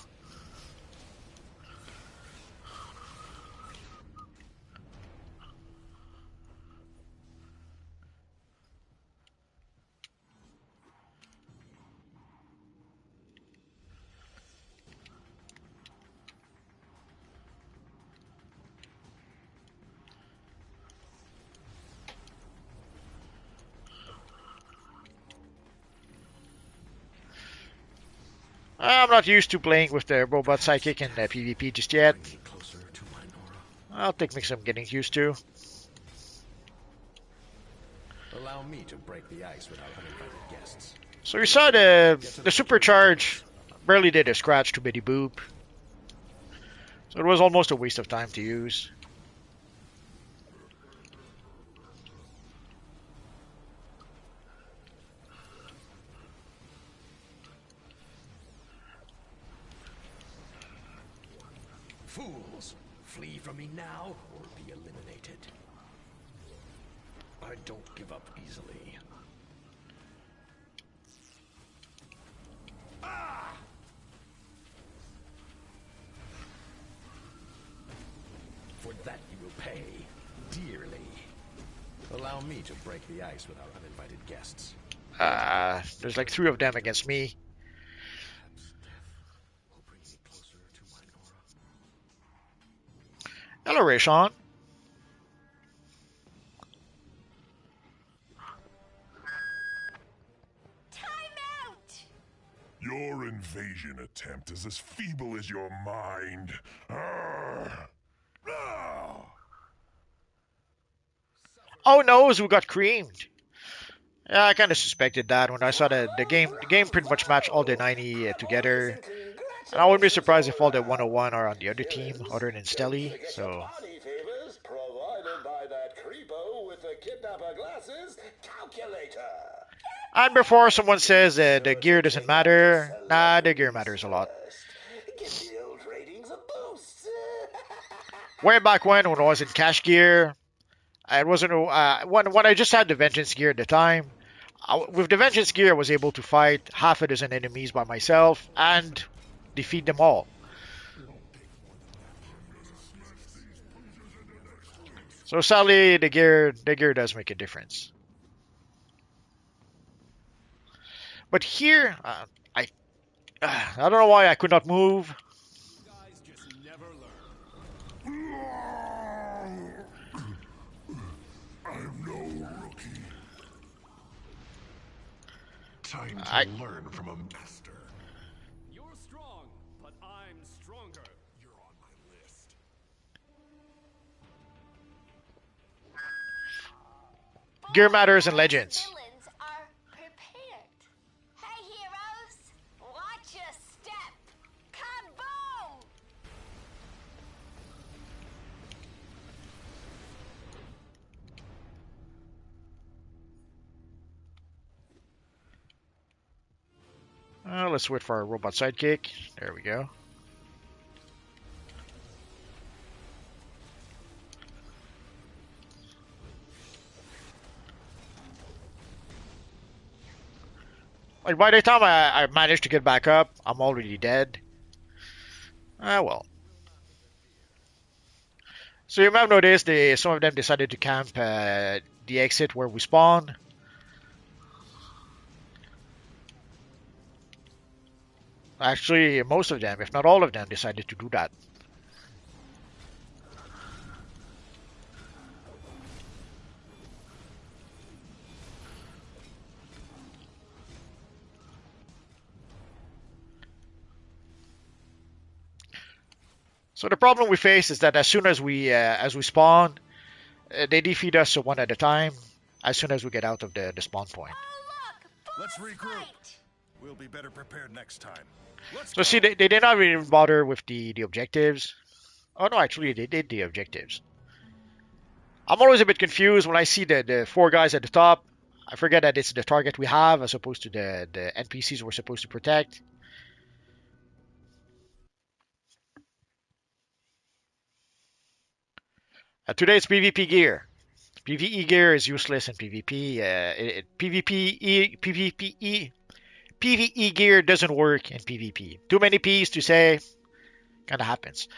I'm not used to playing with the robot psychic in PvP just yet. I'll take me some getting used to. Allow me to break the ice without uninvited guests. So you saw the supercharge barely did a scratch to Biddy Boop. So it was almost a waste of time to use. Fools, flee from me now or be eliminated. I don't give up easily. For that you will pay dearly. Allow me to break the ice without uninvited guests. There's like 3 of them against me. Will bring me closer to my Nora. Hello, Rayshawn. Time out! Your invasion attempt is as feeble as your mind. Oh no, we got creamed. Yeah, I kind of suspected that when I saw the game. The game pretty much matched all the 90 together. And I wouldn't be surprised if all the 101 are on the other team, other than Stelly. So, Provided by that creepo with the kidnapper glasses calculator. and before someone says the gear doesn't matter, nah, the gear matters a lot. Give the old ratings a boost. Way back when I was in cash gear, it wasn't when I just had the vengeance gear at the time. With the vengeance gear, I was able to fight half a dozen enemies by myself and defeat them all. So sadly, the gear does make a difference. But here, I don't know why I could not move. You guys just never learn. I'm no rookie. Time to learn from a master. You're strong, but I'm stronger. You're on my list. Gear matters in Legends. Villains are prepared. Hey, heroes! Watch your step! Kaboom! Let's wait for our robot sidekick. There we go. Like by the time I managed to get back up, I'm already dead. Well. So you might have noticed some of them decided to camp the exit where we spawn. Actually, most of them, if not all of them, decided to do that. So the problem we face is that as soon as we spawn, they defeat us one at a time. As soon as we get out of the spawn point. Let's regroup. We'll be better prepared next time. Let's So see, they did not really bother with the objectives. Oh no, actually they did the objectives. I'm always a bit confused when I see the 4 guys at the top. I forget that it's the target we have as opposed to the NPCs we're supposed to protect. Today's PvP gear. PvE gear is useless in PvP. PvE gear doesn't work in PvP. Too many P's to say. Kind of happens.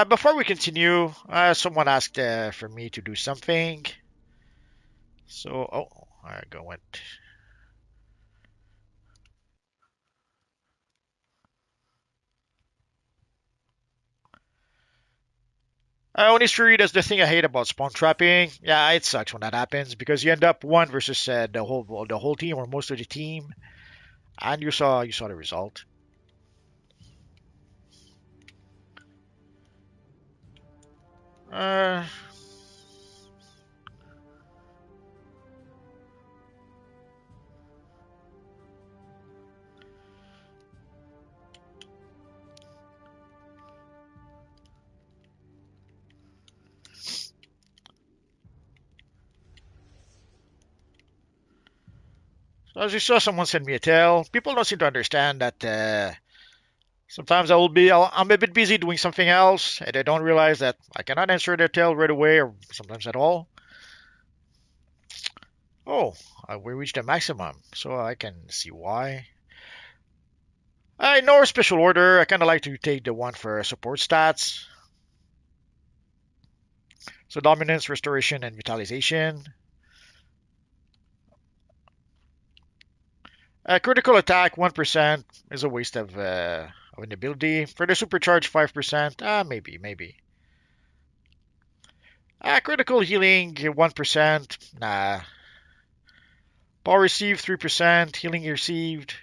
Before we continue, someone asked for me to do something. So, I went. Only that's the thing I hate about spawn trapping. Yeah, it sucks when that happens because you end up one versus the whole team or most of the team, and you saw the result. So as you saw, someone sent me a tale. People don't seem to understand that sometimes I'm a bit busy doing something else, and they don't realize that I cannot answer their tale right away, or sometimes at all. Oh, we reached the maximum, so I can see why. I know special order. I kind of like to take the one for support stats. So dominance, restoration, and vitalization. Critical attack 1% is a waste of an ability. For the supercharge 5%, maybe. Critical healing 1%, nah. Power received 3%, healing received.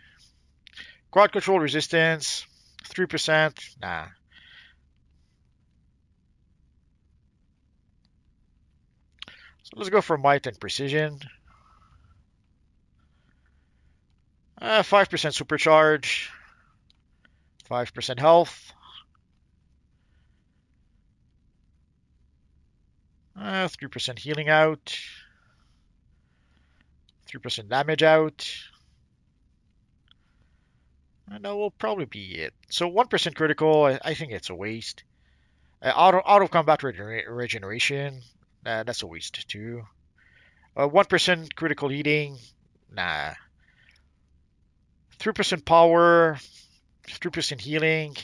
Quad control resistance 3%, nah. So let's go for might and precision. 5% supercharge, 5% health, 3% healing out, 3% damage out. And that will probably be it. So 1% critical, I think it's a waste. Out of combat regeneration, that's a waste too. 1% critical heating, nah. 3% power, 3% healing.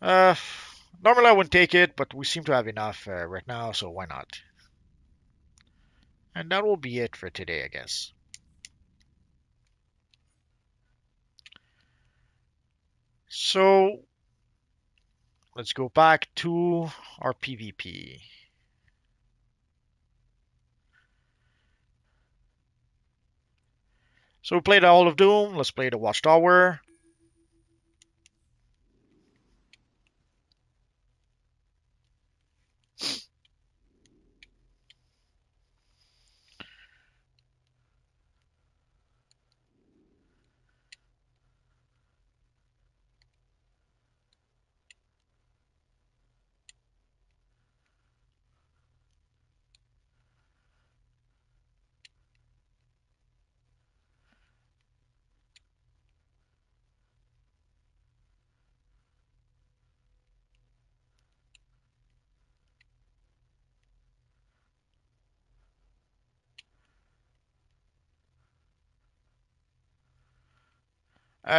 Uh, Normally I wouldn't take it, but we seem to have enough right now, so why not? And that will be it for today, I guess. So let's go back to our PvP. So we played All of Doom. Let's play the Watchtower.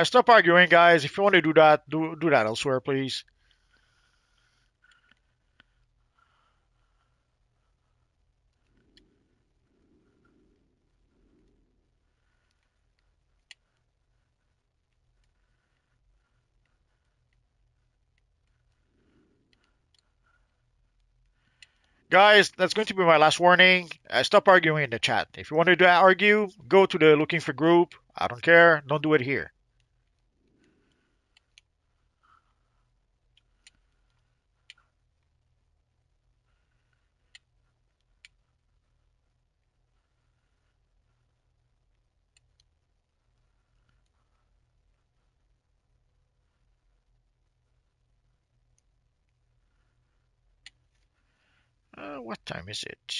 Stop arguing, guys. If you want to do that, do that elsewhere, please. Guys, that's going to be my last warning. Stop arguing in the chat. If you want to argue, go to the looking for group. I don't care. Don't do it here. What time is it?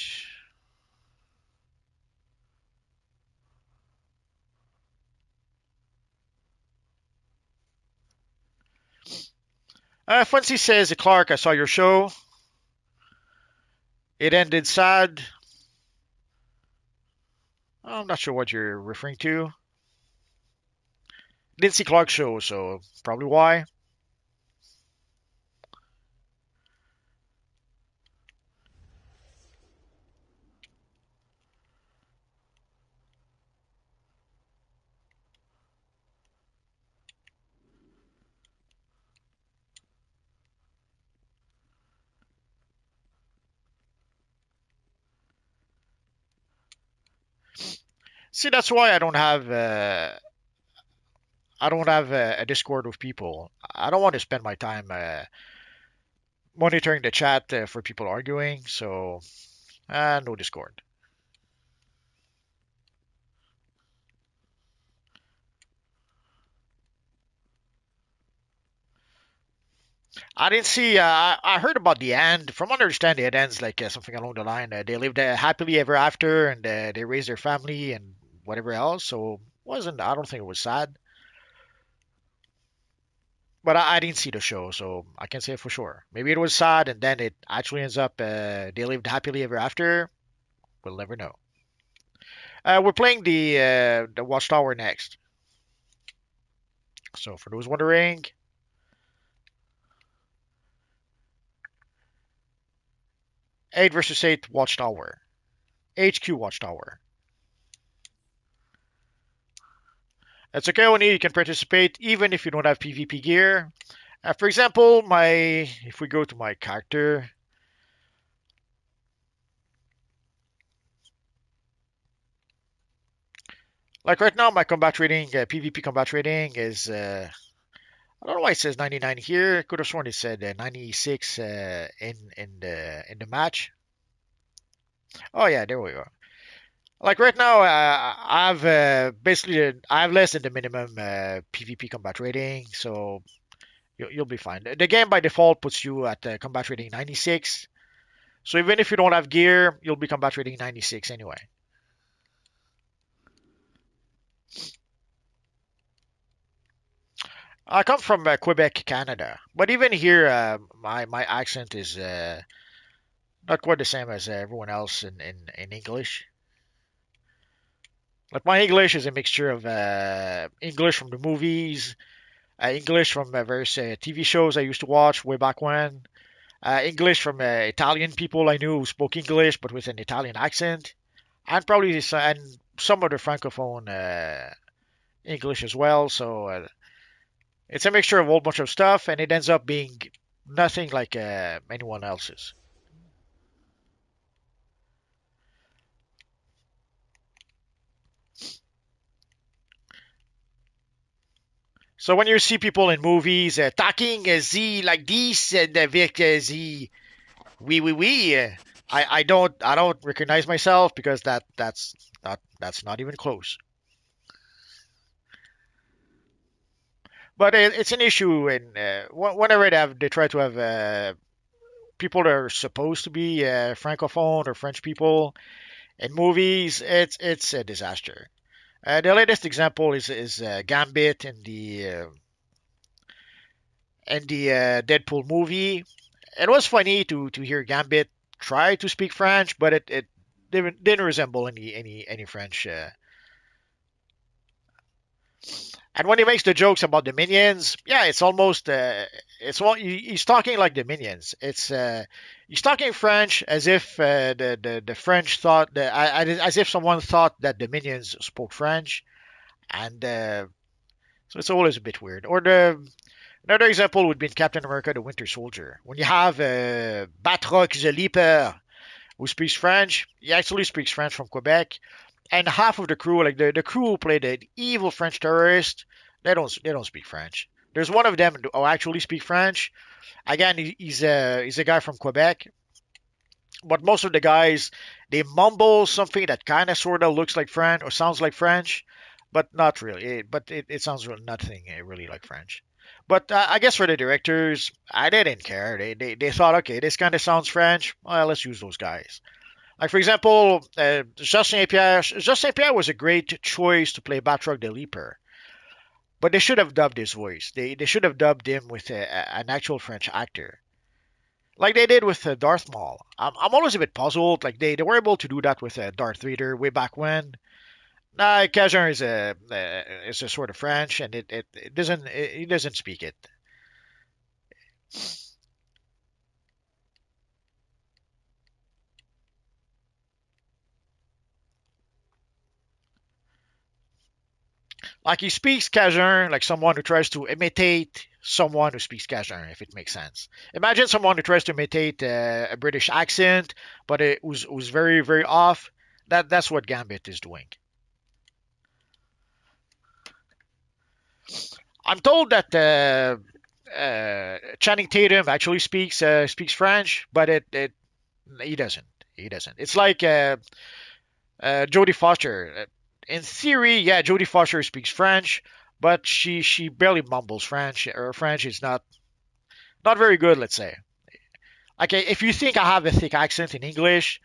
Fancy says, Clark, I saw your show. It ended sad. I'm not sure what you're referring to. Didn't see Clark's show, so probably why. See, that's why I don't have a Discord with people. I don't want to spend my time monitoring the chat for people arguing. So, no Discord. I didn't see. I heard about the end. From what I understand, it ends like something along the line. They lived happily ever after, and they raised their family, and whatever else. So wasn't I don't think it was sad. But I didn't see the show, so I can't say for sure. Maybe it was sad, and then it actually ends up they lived happily ever after. We'll never know. We're playing the Watchtower next. So for those wondering, 8 versus 8 Watchtower, HQ Watchtower. It's okay, Oni. You can participate even if you don't have PvP gear. For example, if we go to my character, like right now, my combat rating, PvP combat rating is I don't know why it says 99 here. Could have sworn it said 96 in the match. Oh yeah, there we go. Like right now, I've basically I have less than the minimum PvP combat rating, so you'll be fine. The game by default puts you at combat rating 96. So even if you don't have gear, you'll be combat rating 96 anyway. I come from Quebec, Canada, but even here, my accent is not quite the same as everyone else in English. Like my English is a mixture of English from the movies, English from various TV shows I used to watch way back when, English from Italian people I knew who spoke English but with an Italian accent, and probably and some other francophone English as well. So it's a mixture of a whole bunch of stuff, and it ends up being nothing like anyone else's. So when you see people in movies talking Z like this and avec Z we I don't recognize myself because that's not even close. But it's an issue, and whenever they try to have people that are supposed to be francophone or French people in movies, it's a disaster. The latest example is Gambit in the Deadpool movie. It was funny to hear Gambit try to speak French, but it didn't resemble any French. And when he makes the jokes about the minions, yeah, it's almost he's talking like the minions. It's he's talking French as if the French thought as if someone thought that the minions spoke French, and so it's always a bit weird. Or the another example would be in Captain America: The Winter Soldier. When you have Batroc the Leaper who speaks French, he actually speaks French from Quebec, and half of the crew, like the crew who play the evil French terrorist, they don't speak French. There's one of them who actually speak French. Again, he's a guy from Quebec, but most of the guys they mumble something that kind of sort of looks like French or sounds like French, but not really. It sounds nothing really like French. But I guess for the directors, they didn't care. They thought, okay, this kind of sounds French. Well, let's use those guys. Like for example, Justin Pierre. Justin Pierre was a great choice to play Batroc the Leaper, but they should have dubbed his voice. They should have dubbed him with an actual French actor, like they did with Darth Maul. I'm always a bit puzzled. Like they were able to do that with Darth Vader way back when. Nah, Cajun is a sort of French, and it doesn't he doesn't speak it. Like he speaks Cajun like someone who tries to imitate someone who speaks Cajun, if it makes sense. Imagine someone who tries to imitate a British accent, but it was very very off. That's what Gambit is doing. I'm told that Channing Tatum actually speaks French, but it he doesn't. He doesn't. It's like Jodie Foster. In theory, yeah, Jodie Foster speaks French, but she barely mumbles French. Her French is not very good, let's say. Okay, if you think I have a thick accent in English,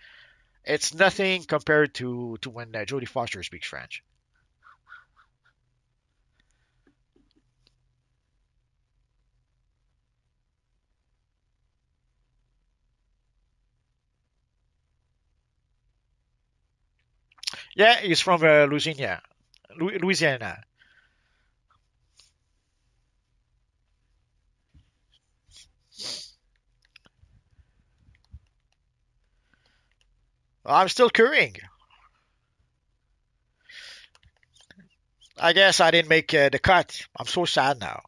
It's nothing compared to when Jodie Foster speaks French. Yeah, he's from Louisiana. Louisiana. I'm still currying. I guess I didn't make the cut. I'm so sad now.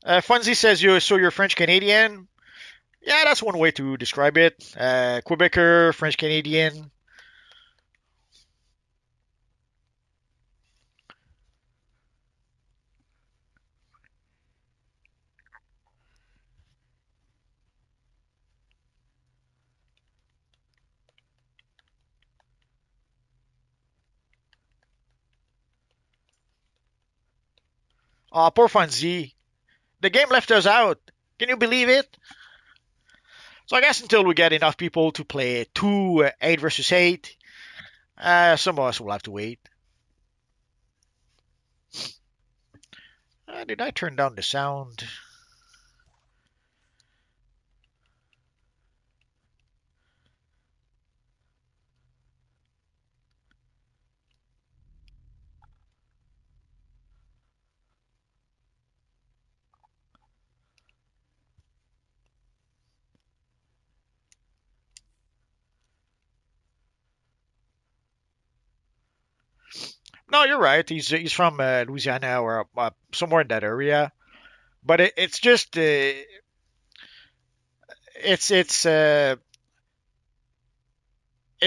Funzy says you're French Canadian. Yeah, that's one way to describe it. Quebecer, French Canadian. Poor Funzy. The game left us out. Can you believe it? So I guess until we get enough people to play 8 versus 8, some of us will have to wait. Did I turn down the sound? No, you're right. He's from Louisiana or somewhere in that area. But it's just it's it's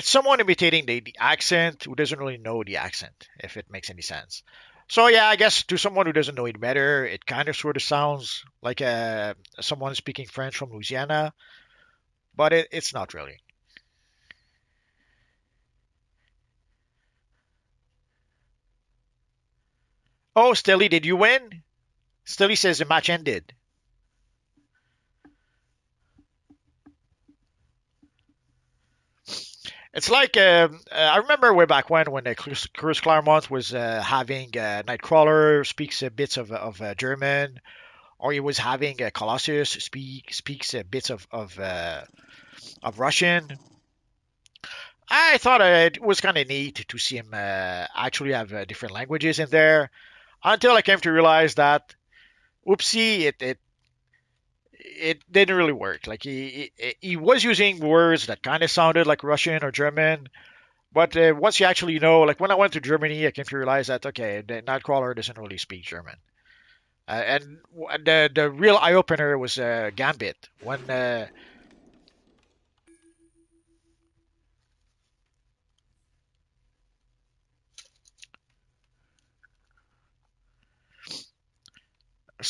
someone imitating the accent who doesn't really know the accent, if it makes any sense. So yeah, I guess to someone who doesn't know it better, it kind of sort of sounds like someone speaking French from Louisiana, but it's not really. Oh, Stilly, did you win? Stilly says the match ended. It's like I remember way back when Chris Claremont was having Nightcrawler speaks bits of German, or he was having Colossus speaks bits of Russian. I thought it was kind of neat to see him actually have different languages in there. Until I came to realize that, whoopsie, it didn't really work. Like he was using words that kind of sounded like Russian or German, but once you actually know, like when I went to Germany, I came to realize that okay, the Nightcrawler doesn't really speak German. And the real eye opener was Gambit when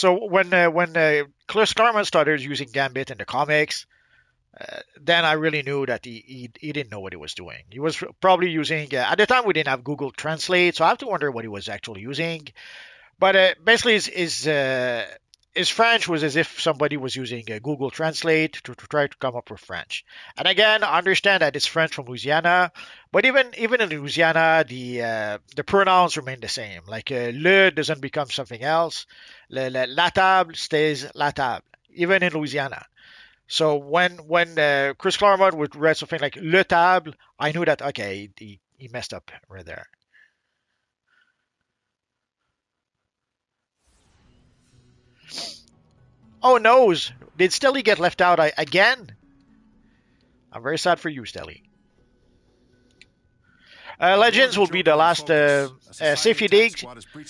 when Chris Claremont started using Gambit in the comics, then I really knew that he didn't know what he was doing. He was probably using at the time we didn't have Google Translate, so I have to wonder what he was actually using. But basically, his French was as if somebody was using Google Translate to try to come up with French. And again, I understand that it's French from Louisiana, but even in Louisiana, the pronouns remain the same. Like le doesn't become something else. La table stays la table, even in Louisiana. So when Chris Claremont would read something like le table, I knew that okay, he messed up right there. Oh noes! Did Stelly get left out again? I'm very sad for you, Stelly. Legends will be the last Safety Dig.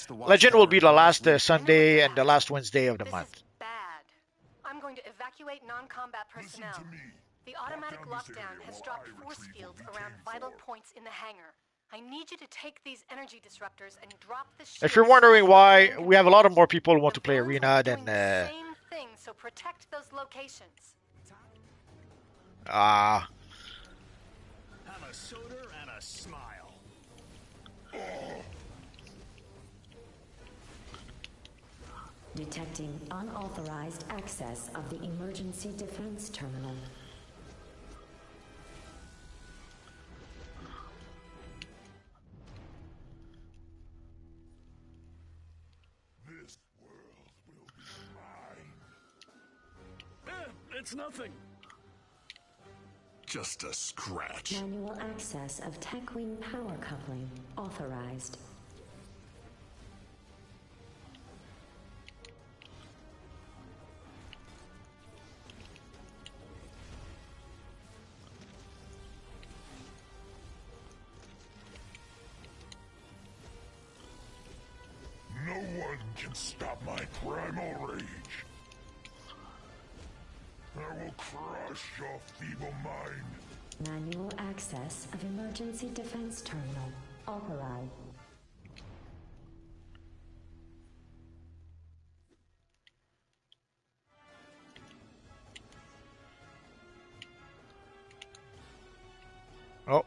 Legend will be the last Sunday and the last Wednesday of the This is month. bad. I'm going to evacuate non-combat personnel. The automatic lockdown has dropped force fields around vital points in the hangar. I need you to take these energy disruptors and drop the If you're shields wondering so I why, can we have a lot of more people who want The to play drones will Arena be than doing the same thing, so protect those locations. ah. I'm a soda and a smile. Detecting unauthorized access of the emergency defense terminal. This world will be mine. It's nothing. Just a scratch. Manual access of Tech Wing power coupling authorized. No one can stop my primal rage. I will crush your feeble mind. Manual access of emergency defense terminal authorized. Oh.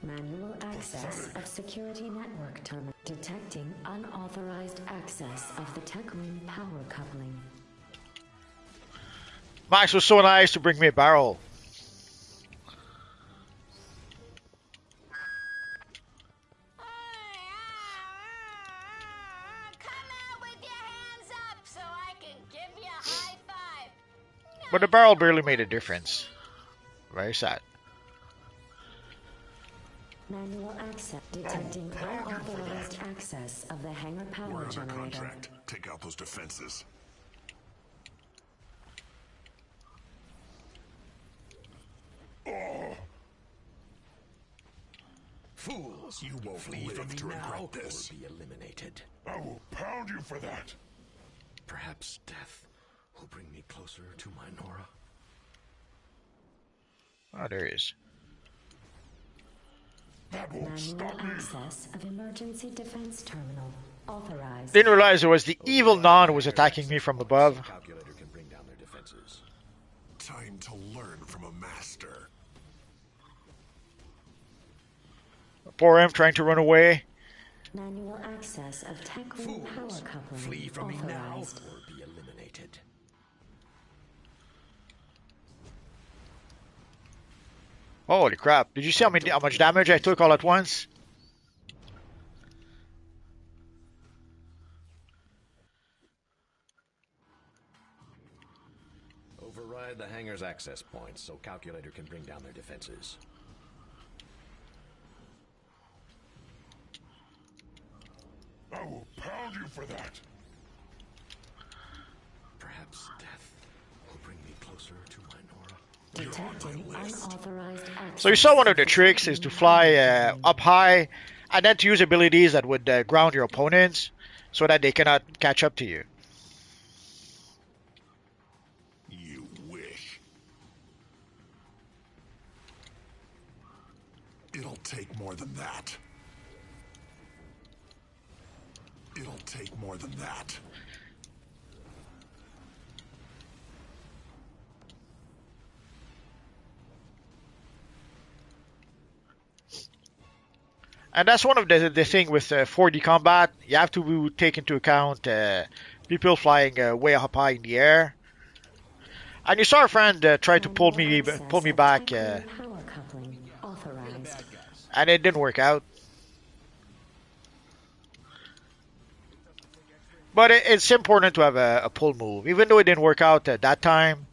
Manual access of security network terminal. Detecting unauthorized access of the Tech Wing power coupling. Max was so nice to bring me a barrel. Come out with your hands up so I can give you a high five. But the barrel barely made a difference. Very sad. Manual access. Detecting unauthorized access of the hangar power We're under generator. contract. Take out those defenses. Fools, You won't flee live from me to now regret this. or be eliminated. I will pound you for that. Perhaps death will bring me closer to my Nora. Oh, there he is. That won't Manual stop me. access of emergency defense terminal authorized. Didn't realize it was the evil non who was attacking me from above. Calculator can bring down their defenses. Time to learn from a master. Poor him trying to run away. Manual access of Tech Wing power Fools, coupling flee from me now authorized. or be eliminated. Holy crap. Did you see how much damage I took all at once? Override the hangar's access points so Calculator can bring down their defenses. I will pound you for that. Perhaps death will bring me closer to my Nora. Detecting unauthorized access. So you saw one of the tricks is to fly up high and then to use abilities that would ground your opponents so that they cannot catch up to you. You wish. It'll take more than that. It'll take more than that. And that's one of the thing with 4D combat. You have to take into account people flying way up high in the air. And you saw a friend try to pull me back, Power coupling authorized. and it didn't work out. But it's important to have a pull move, even though it didn't work out at that time.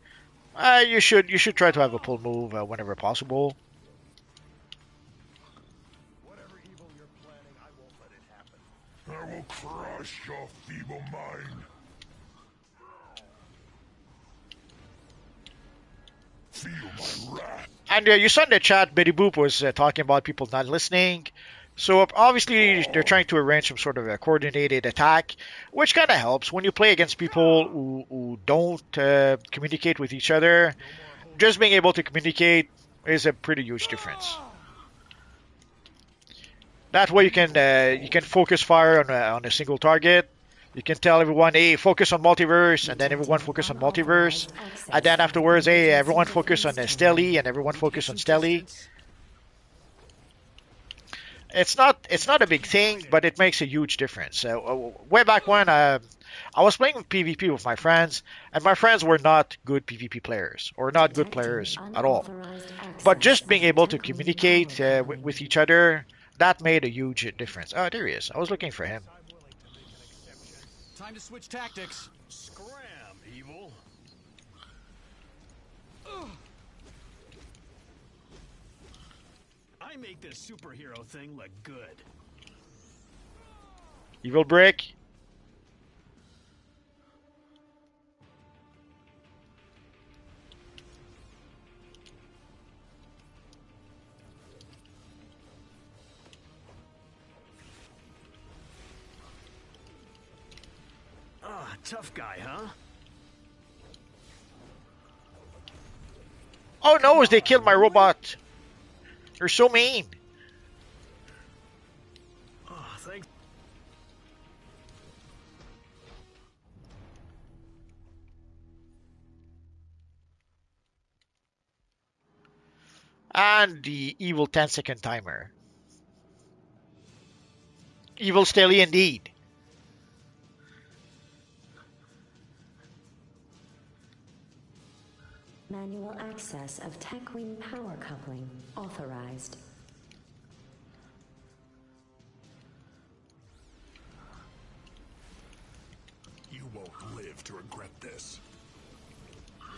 You should try to have a pull move whenever possible. Whatever evil you're planning, I won't let it happen. I will crush your feeble mind. Feel my wrath. And you saw in the chat, Betty Boop was talking about people not listening. So obviously they're trying to arrange some sort of a coordinated attack, which kind of helps when you play against people who don't communicate with each other. Just being able to communicate is a pretty huge difference. That way you can focus fire on a single target. You can tell everyone, hey, focus on multiverse, and then everyone focus on multiverse. And then afterwards, hey, everyone focus on Stelly, and everyone focus on Stelly. it's not a big thing, but it makes a huge difference. Way back when I was playing PvP with my friends, and my friends were not good PvP players or not good players at all. But just being able to communicate with each other, that made a huge difference. Oh, there he is. I was looking for him. Time to switch tactics. Scram, evil. I make this superhero thing look good. Evil Brick. Ah, tough guy, huh? Oh no, they killed my robot. They're so mean. Oh, thanks. And the evil 10-second timer. Evil Staley indeed. Manual access of TechWing power coupling authorized. You won't live to regret this.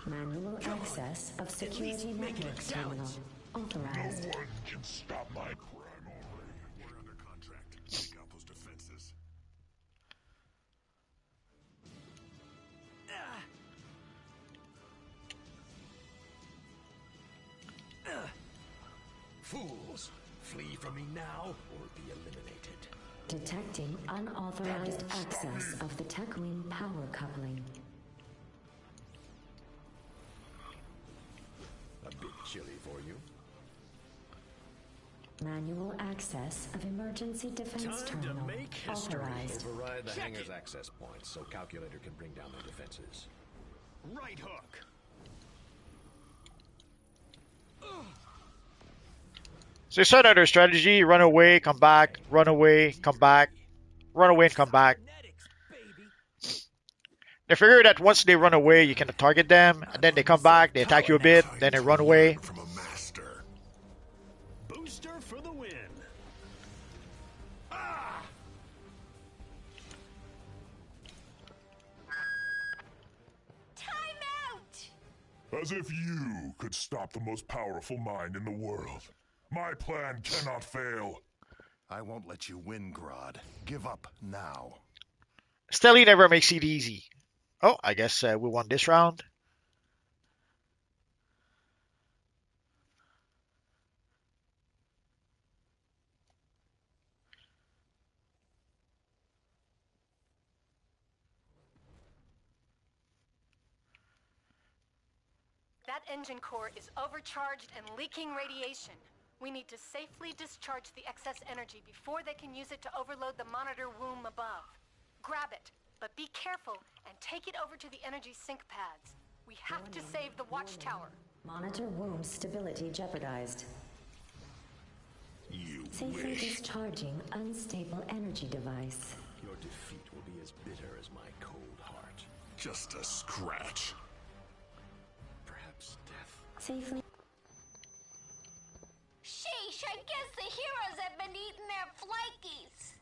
Manual access of security network terminal authorized. No one can stop my crime already. We're under contract. Take out those defenses. Fools, flee from me now or be eliminated. Detecting unauthorized access of the TechWing power coupling. A bit chilly for you. Manual access of emergency defense Time to terminal make history. authorized. Override the Check hangar's it. access points so calculator can bring down their defenses. Right hook. So they set out their strategy: run away, come back, run away, come back, run away and come back. They figure that once they run away, you can target them, and then they come back, they attack you a bit, then they run away. From a master. Booster for the win. Time out! As if you could stop the most powerful mind in the world. My plan cannot fail. I won't let you win, Grodd. Give up now. Stelly never makes it easy. Oh, I guess we won this round. That engine core is overcharged and leaking radiation. We need to safely discharge the excess energy before they can use it to overload the monitor womb above. Grab it, but be careful and take it over to the energy sink pads. We have to save the Watchtower. Monitor womb stability jeopardized. You Safely wish. discharging unstable energy device. Your defeat will be as bitter as my cold heart. Just a scratch. Perhaps death. Safely. Sheesh, I guess the heroes have been eating their flakies.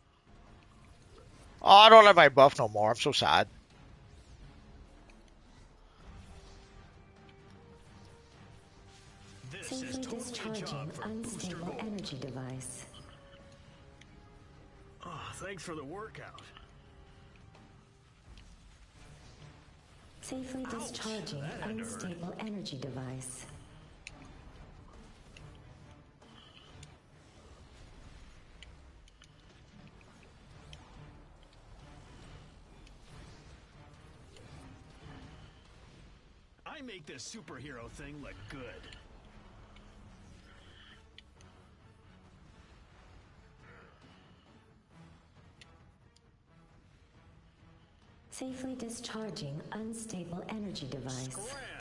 Oh, I don't have my buff no more. I'm so sad. This is Safely totally a discharging job for Booster unstable Gold. energy device. Oh, thanks for the workout. Safely discharging that had to hurt. unstable energy device. I make this superhero thing look good. Safely discharging unstable energy device.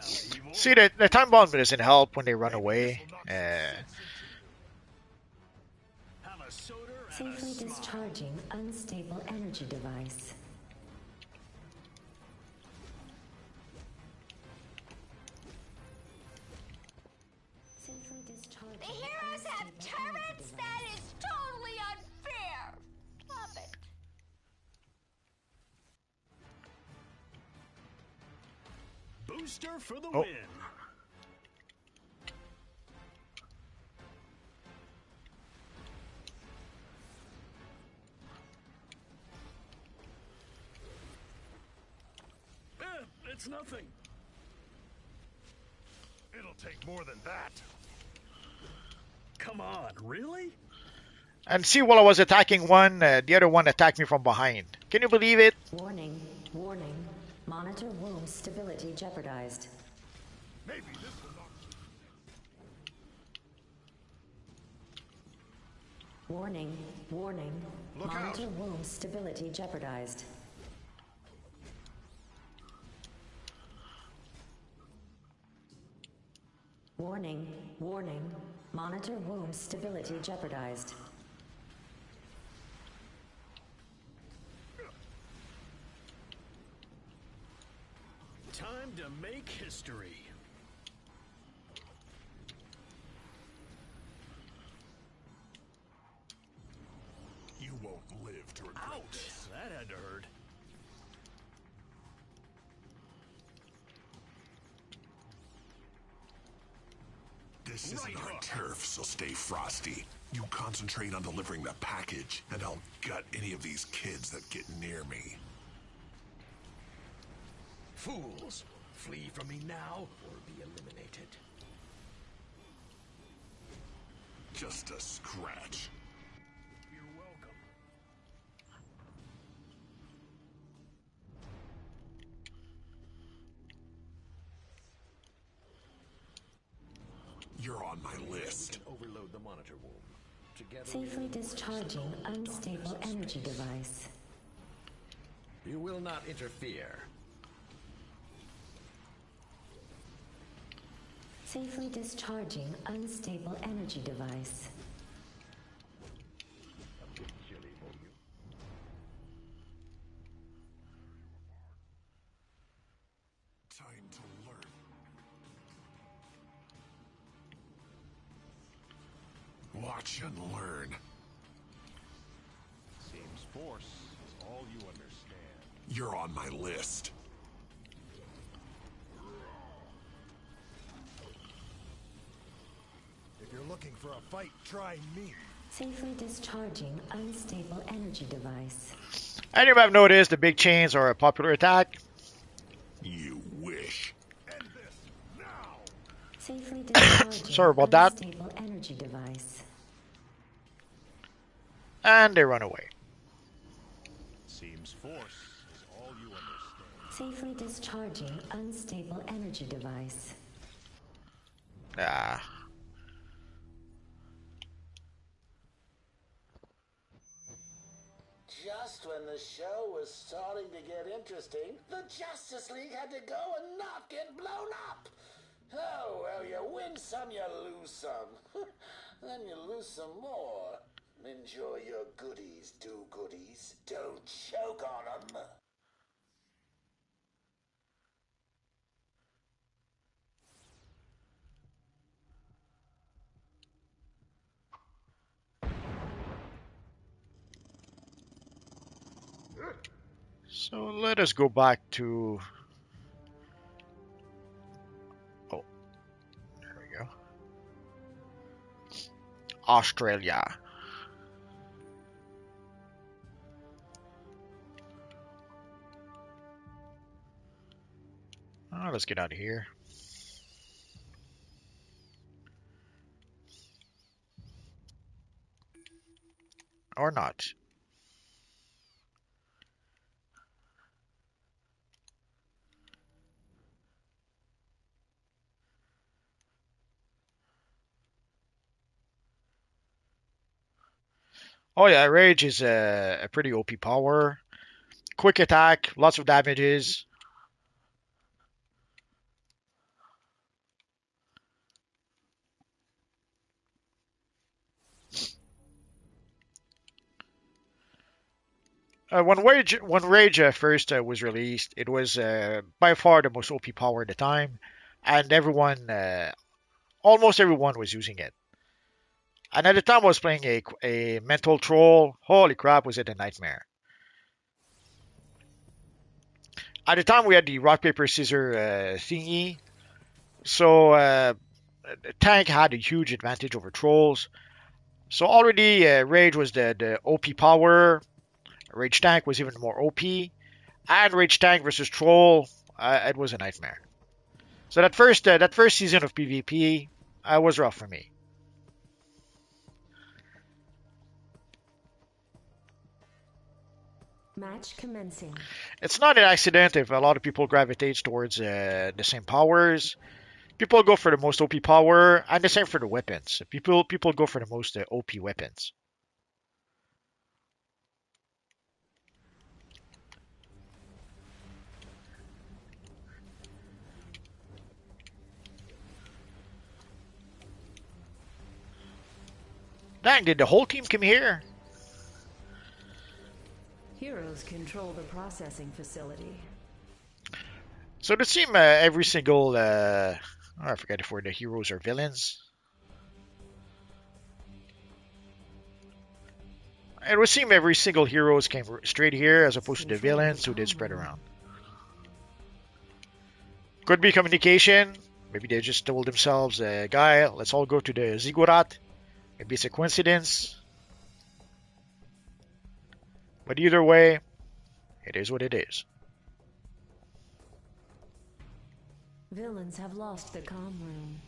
Scram, evil. See, the time bomb doesn't help when they run away. Have a soda Safely discharging unstable energy device. Safely discharging. The heroes have turrets? That is totally unfair! Stop it. Booster for the Oh. win. It's nothing. It'll take more than that. Come on, really? And see, while I was attacking one, the other one attacked me from behind. Can you believe it? Warning, warning. Monitor womb stability jeopardized. Maybe this will not. Warning, warning. Look Monitor out. womb stability jeopardized. Warning, warning. Monitor womb stability jeopardized. Time to make history. You won't live to regret Ouch! this. That had to hurt. This isn't Right our hook. turf, so stay frosty. You concentrate on delivering the package, and I'll gut any of these kids that get near me. Fools, flee from me now or be eliminated. Just a scratch. You're welcome. You're on my list. Overload the monitor womb. Together Safely discharging unstable energy device. you will not interfere. Safely discharging unstable energy device. A bit chilly for you. Time to learn. Watch and learn. Seems force is all you understand. You're on my list. If you're looking for a fight, try me. Safely discharging unstable energy device. And you might have noticed the big chains are a popular attack. You wish. End this now. Safely discharging Sorry about that. unstable energy device. And they run away. Seems force is all you understand. Safely discharging unstable energy device. Ah. Just when the show was starting to get interesting, the Justice League had to go and not get blown up. Oh, well, you win some, you lose some. Then you lose some more. Enjoy your goodies, do-goodies. Don't choke on them. So let us go back to... Oh, there we go. Australia. Oh, let's get out of here. Or not. Oh yeah, Rage is a pretty OP power. Quick attack, lots of damages. When Rage first was released, it was by far the most OP power at the time, and almost everyone was using it. And at the time, I was playing a mental troll. Holy crap, was it a nightmare! At the time, we had the rock paper scissor thingy, so tank had a huge advantage over trolls. So already, Rage was the OP power. Rage tank was even more OP, and Rage tank versus troll, it was a nightmare. So that first season of PvP was rough for me. Match commencing. It's not an accident if a lot of people gravitate towards the same powers. People go for the most OP power, and the same for the weapons. People go for the most OP weapons. Dang, did the whole team come here? Heroes control the processing facility. So it seems every single I forget if we're the heroes or villains. It would seem every single heroes came straight here as opposed to the villains who did spread around. Could be communication. Maybe they just told themselves, guy, let's all go to the ziggurat. Maybe it's a coincidence. But either way, it is what it is. Villains have lost the comm room.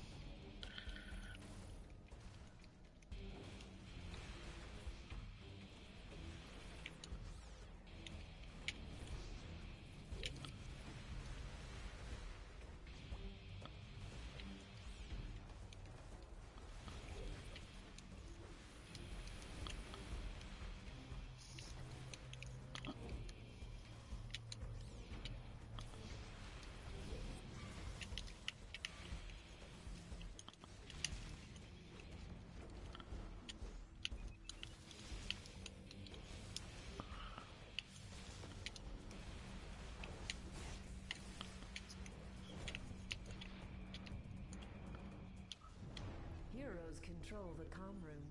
Heroes control the comm room.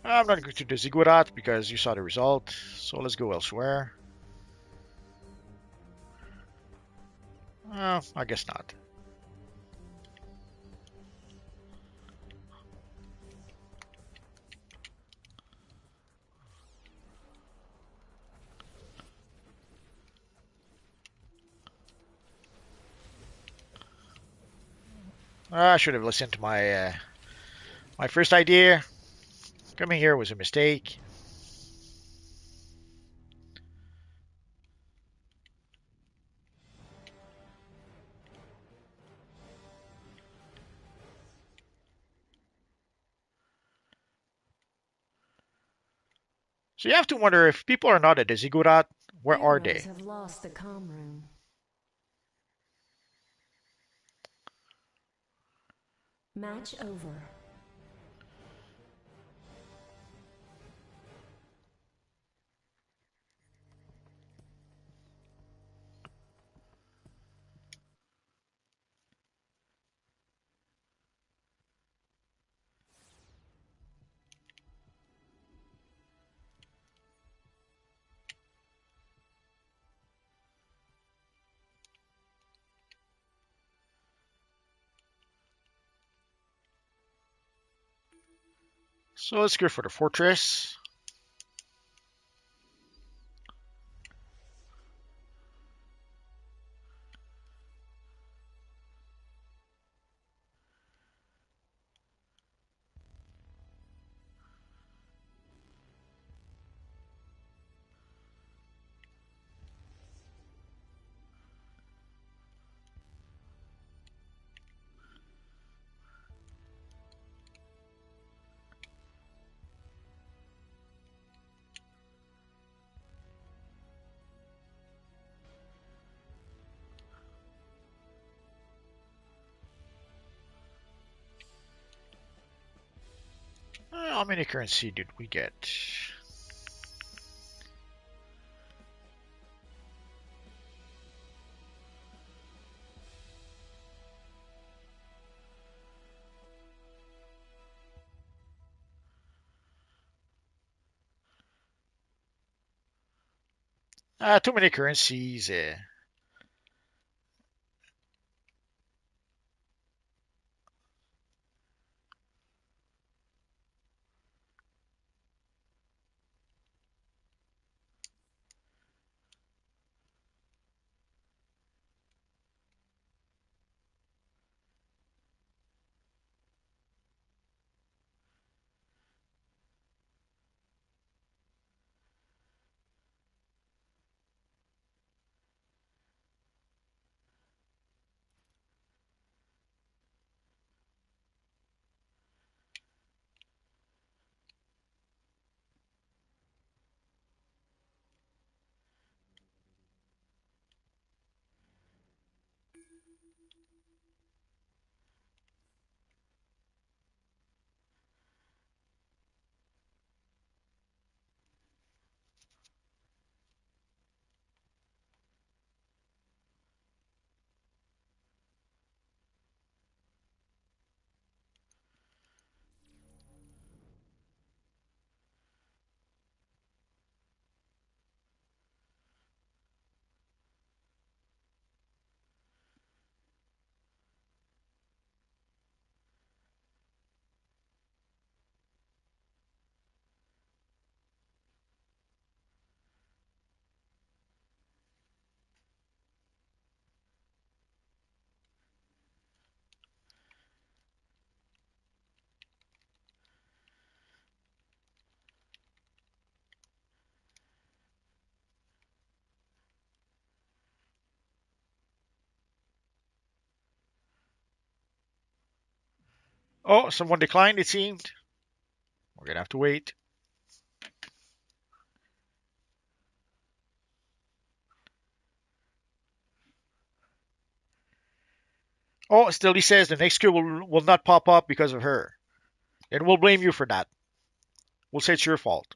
I'm not going to the ziggurat because you saw the result. So let's go elsewhere. I guess not. I should have listened to my first idea. Coming here was a mistake. So you have to wonder if people are not at the ziggurat, where are Heroes they? have lost the comm room. Match over. So let's go for the fortress. How many currency did we get? Too many currencies. Oh, someone declined, it seemed. We're gonna have to wait. Oh, still he says the next queue will not pop up because of her. And we'll blame you for that. We'll say it's your fault.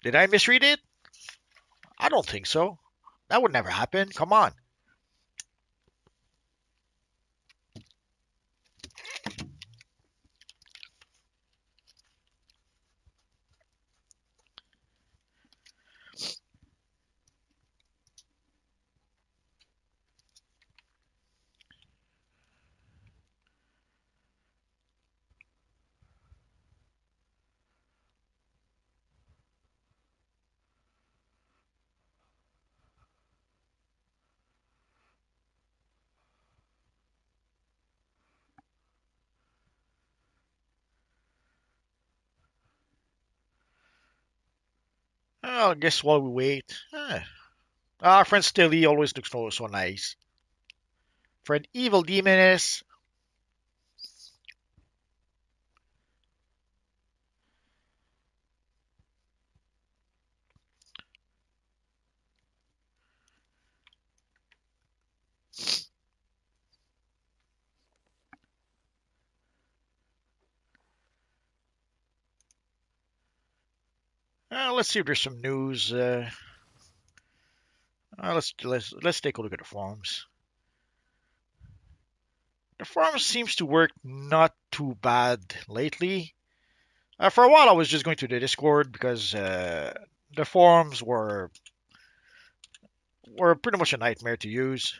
Did I misread it? I don't think so. That would never happen. Come on. Oh, I guess while we wait. Our friend Stilly always looks so nice. For an evil demoness. Let's see if there's some news. Let's take a look at the forums. The forums seems to work not too bad lately. For a while, I was just going to the Discord because the forums were pretty much a nightmare to use.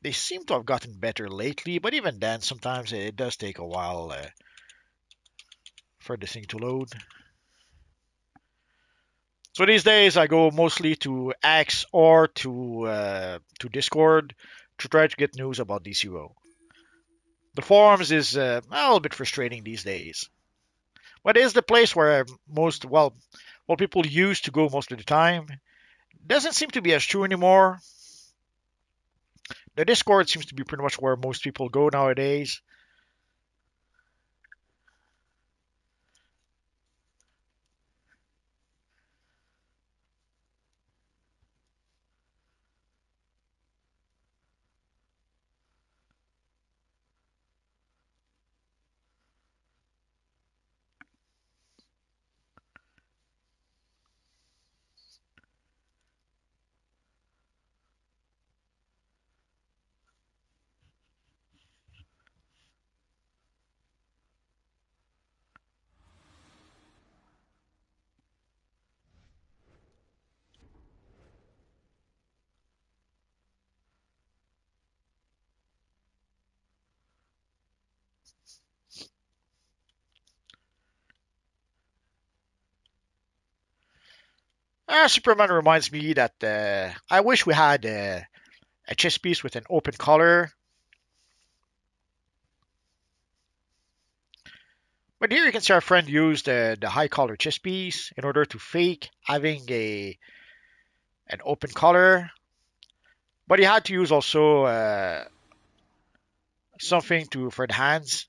They seem to have gotten better lately, but even then, sometimes it does take a while for the thing to load. So these days, I go mostly to X or to Discord to try to get news about DCUO. The forums is a little bit frustrating these days, but it is the place where people used to go most of the time. Doesn't seem to be as true anymore. the Discord seems to be pretty much where most people go nowadays. Superman reminds me that I wish we had a chess piece with an open color. But here you can see our friend used the high color chess piece in order to fake having an open color. But he had to use also something to for the hands.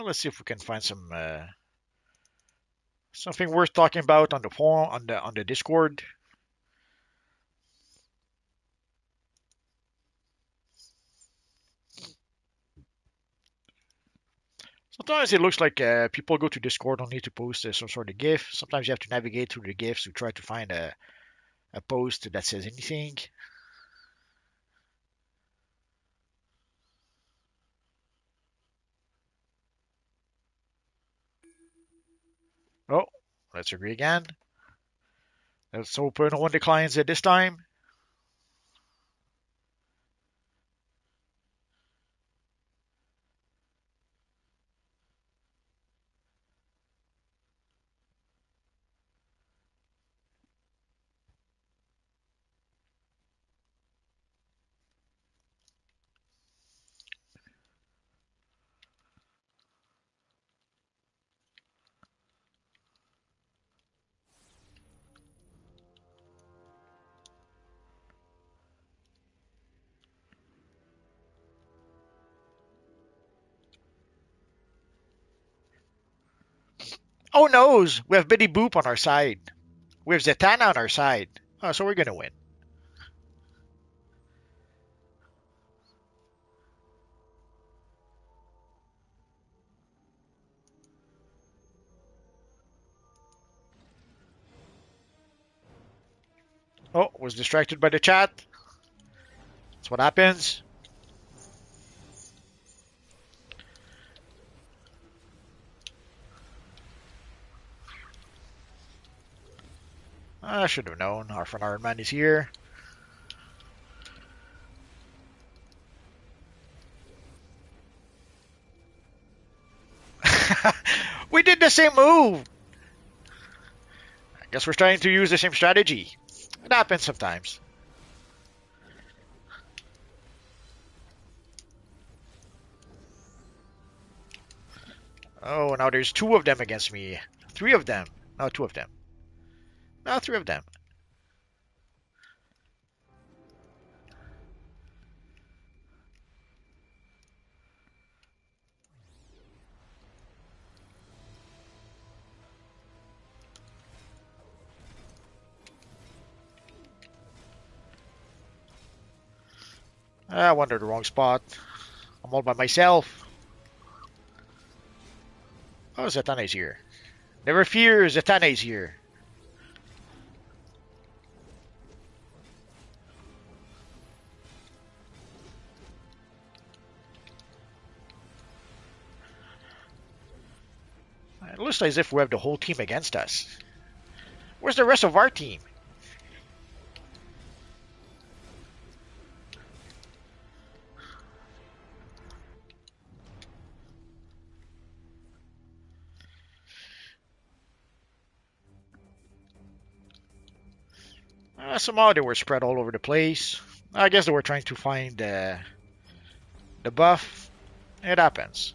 Let's see if we can find something worth talking about on the phone on the Discord. Sometimes it looks like people go to Discord only to post some sort of GIF. Sometimes you have to navigate through the GIFs to try to find a post that says anything. Oh, let's agree again. Let's hope no one declines it this time. Oh noes! We have Biddy Boop on our side. We have Zatanna on our side. Oh, so we're gonna win. Oh, was distracted by the chat. That's what happens. I should have known. Our friend Iron Man is here. We did the same move. I guess we're trying to use the same strategy. It happens sometimes. Oh, now there's two of them against me. Three of them. No, two of them. No, three of them. I wandered the wrong spot. I'm all by myself. Oh, Zatanna is here. Never fear, Zatanna is here. It looks as if we have the whole team against us. Where's the rest of our team? Somehow they were spread all over the place. I guess they were trying to find the buff. It happens.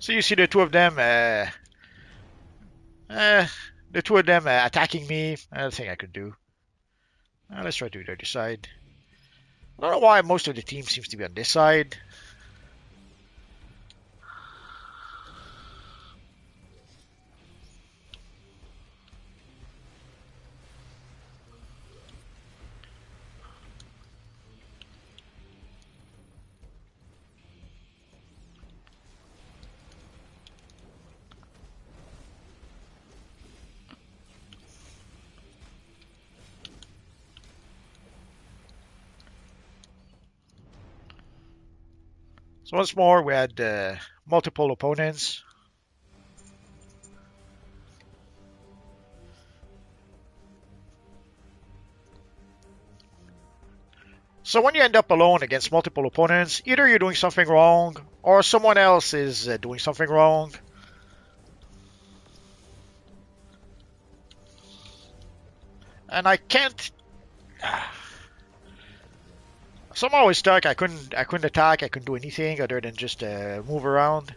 So you see the two of them, attacking me. I think I could do. Let's try to the other side. I don't know why most of the team seems to be on this side. So once more, we had multiple opponents. So when you end up alone against multiple opponents, either you're doing something wrong or someone else is doing something wrong. And I can't. Somehow I was stuck. I couldn't attack. I couldn't do anything other than just move around.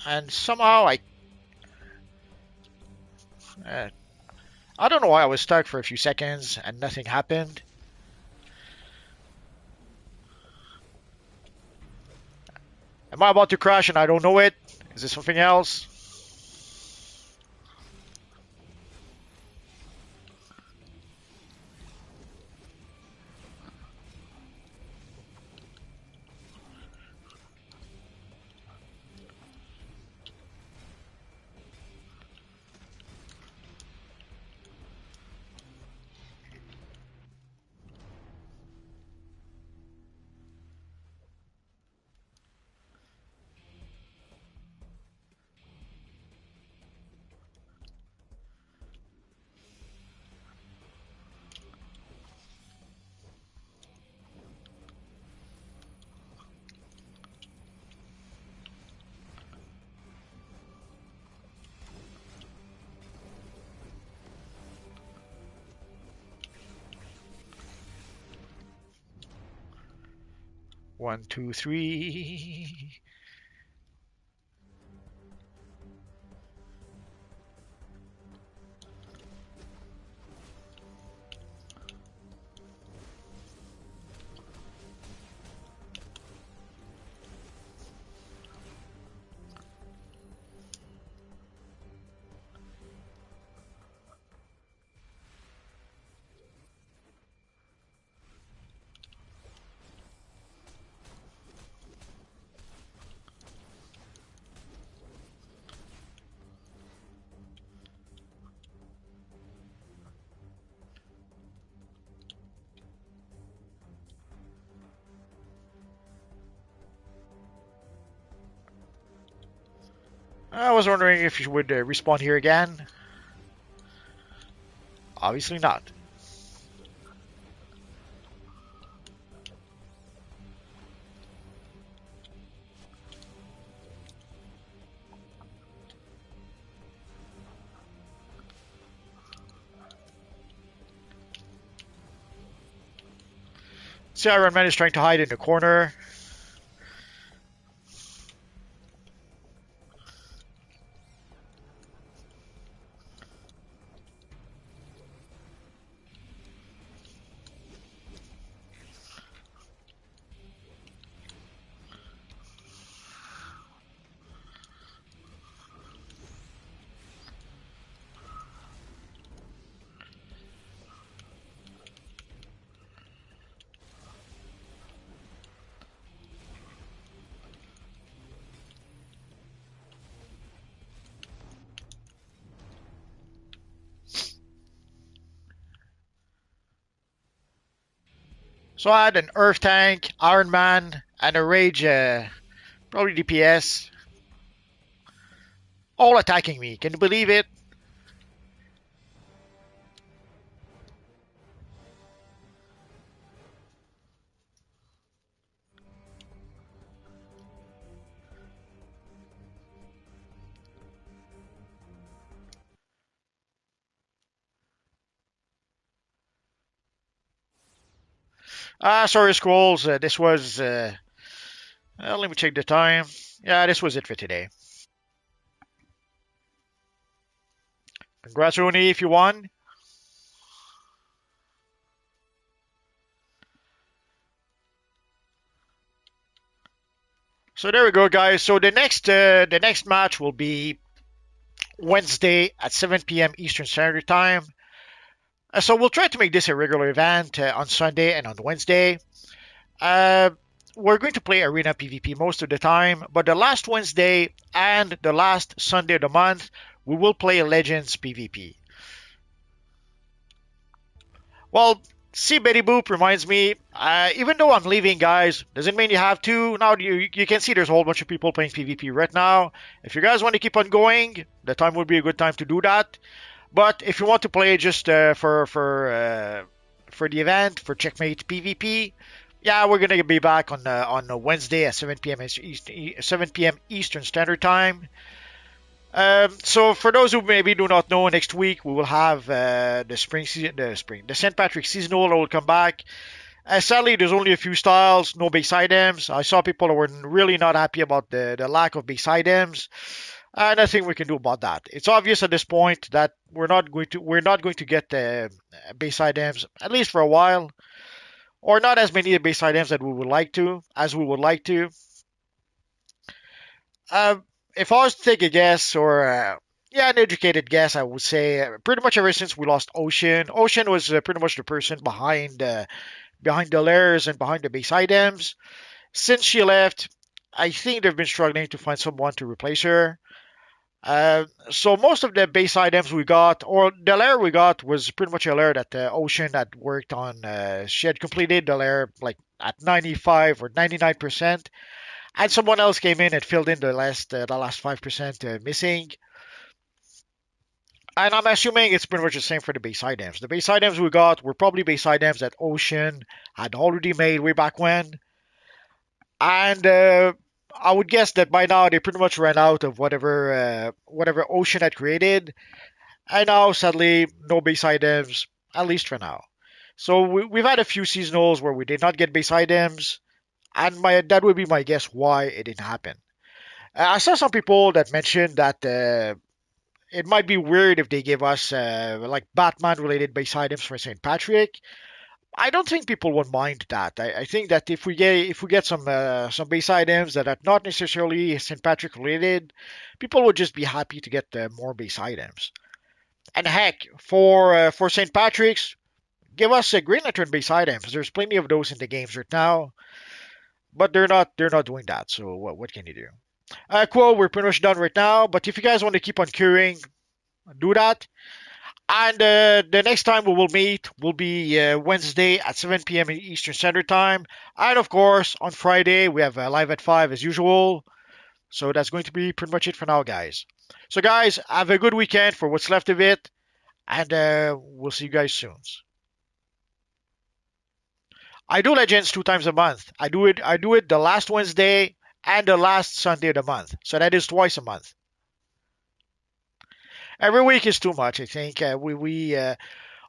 And somehow I don't know why I was stuck for a few seconds and nothing happened. Am I about to crash and I don't know it? Is this something else? One, two, three. I was wondering if you would respawn here again. Obviously not. See, Iron Man is trying to hide in the corner. So I had an Earth Tank, Iron Man, and a Rage, probably DPS, all attacking me. Can you believe it? Sorry, Scrolls. This was. Let me check the time. Yeah, this was it for today. Congrats, Rooney, if you won. So there we go, guys. So the next match will be Wednesday at 7 p.m. Eastern Standard Time. So we'll try to make this a regular event on Sunday and on Wednesday. Uh, we're going to play Arena PvP most of the time, but the last Wednesday and the last Sunday of the month, we will play Legends PvP. Well, see, Betty Boop reminds me, even though I'm leaving, guys, doesn't mean you have to. Now, you can see there's a whole bunch of people playing PvP right now. If you guys want to keep on going, the time would be a good time to do that. But if you want to play just for the event, for Checkmate PvP, yeah, we're gonna be back on a Wednesday at 7 p.m. Eastern Standard Time. So for those who maybe do not know, next week we will have the St. Patrick's seasonal that will come back. Sadly, there's only a few styles, no base items. I saw people that were really not happy about the lack of base items. Nothing we can do about that. It's obvious at this point that we're not going to get the base items at least for a while, or not as many base items that we would like to as we would like to. Uh, if I was to take a guess, or yeah, an educated guess, I would say pretty much ever since we lost Ocean, Ocean was pretty much the person behind the layers and behind the base items. Since she left, I think they've been struggling to find someone to replace her. So most of the base items we got, or the layer we got, was pretty much a layer that Ocean had worked on. She had completed the layer like at 95 or 99%, and someone else came in and filled in the last 5% missing. And I'm assuming it's pretty much the same for the base items. The base items we got were probably base items that Ocean had already made way back when, and I would guess that by now they pretty much ran out of whatever Ocean had created, and now sadly no base items, at least for now. So we've had a few seasonals where we did not get base items, and that would be my guess why it didn't happen. I saw some people that mentioned that it might be weird if they gave us like Batman related base items for St. Patrick. I don't think people would mind that. I think that if we get some base items that are not necessarily St. Patrick related, people would just be happy to get more base items. And heck, for St. Patrick's, give us a Green Lantern base items. There's plenty of those in the games right now, but they're not doing that. So what can you do? Cool. We're pretty much done right now. But if you guys want to keep on queuing, do that. And the next time we will meet will be Wednesday at 7 p.m. Eastern Standard Time. And of course, on Friday, we have live at 5 as usual. So that's going to be pretty much it for now, guys. So, guys, have a good weekend for what's left of it. and we'll see you guys soon. I do Legends 2 times a month. I do it the last Wednesday and the last Sunday of the month. So that is twice a month. Every week is too much, I think. We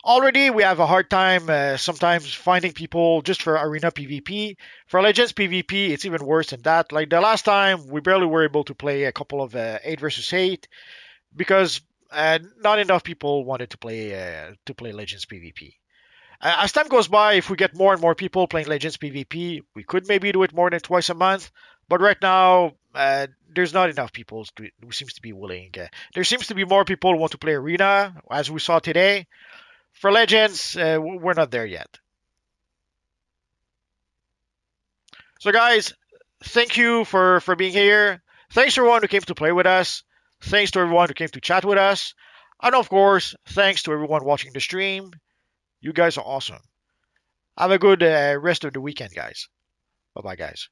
already we have a hard time sometimes finding people just for arena PvP. For Legends PvP, it's even worse than that. Like the last time, we barely were able to play a couple of 8 versus 8 because not enough people wanted to play Legends PvP. As time goes by, if we get more and more people playing Legends PvP, we could maybe do it more than twice a month. But right now, there's not enough people who seems to be willing. There seems to be more people who want to play Arena, as we saw today. For Legends, we're not there yet. So, guys, thank you for being here. Thanks to everyone who came to play with us. Thanks to everyone who came to chat with us. And of course, thanks to everyone watching the stream. You guys are awesome. Have a good rest of the weekend, guys. Bye bye, guys.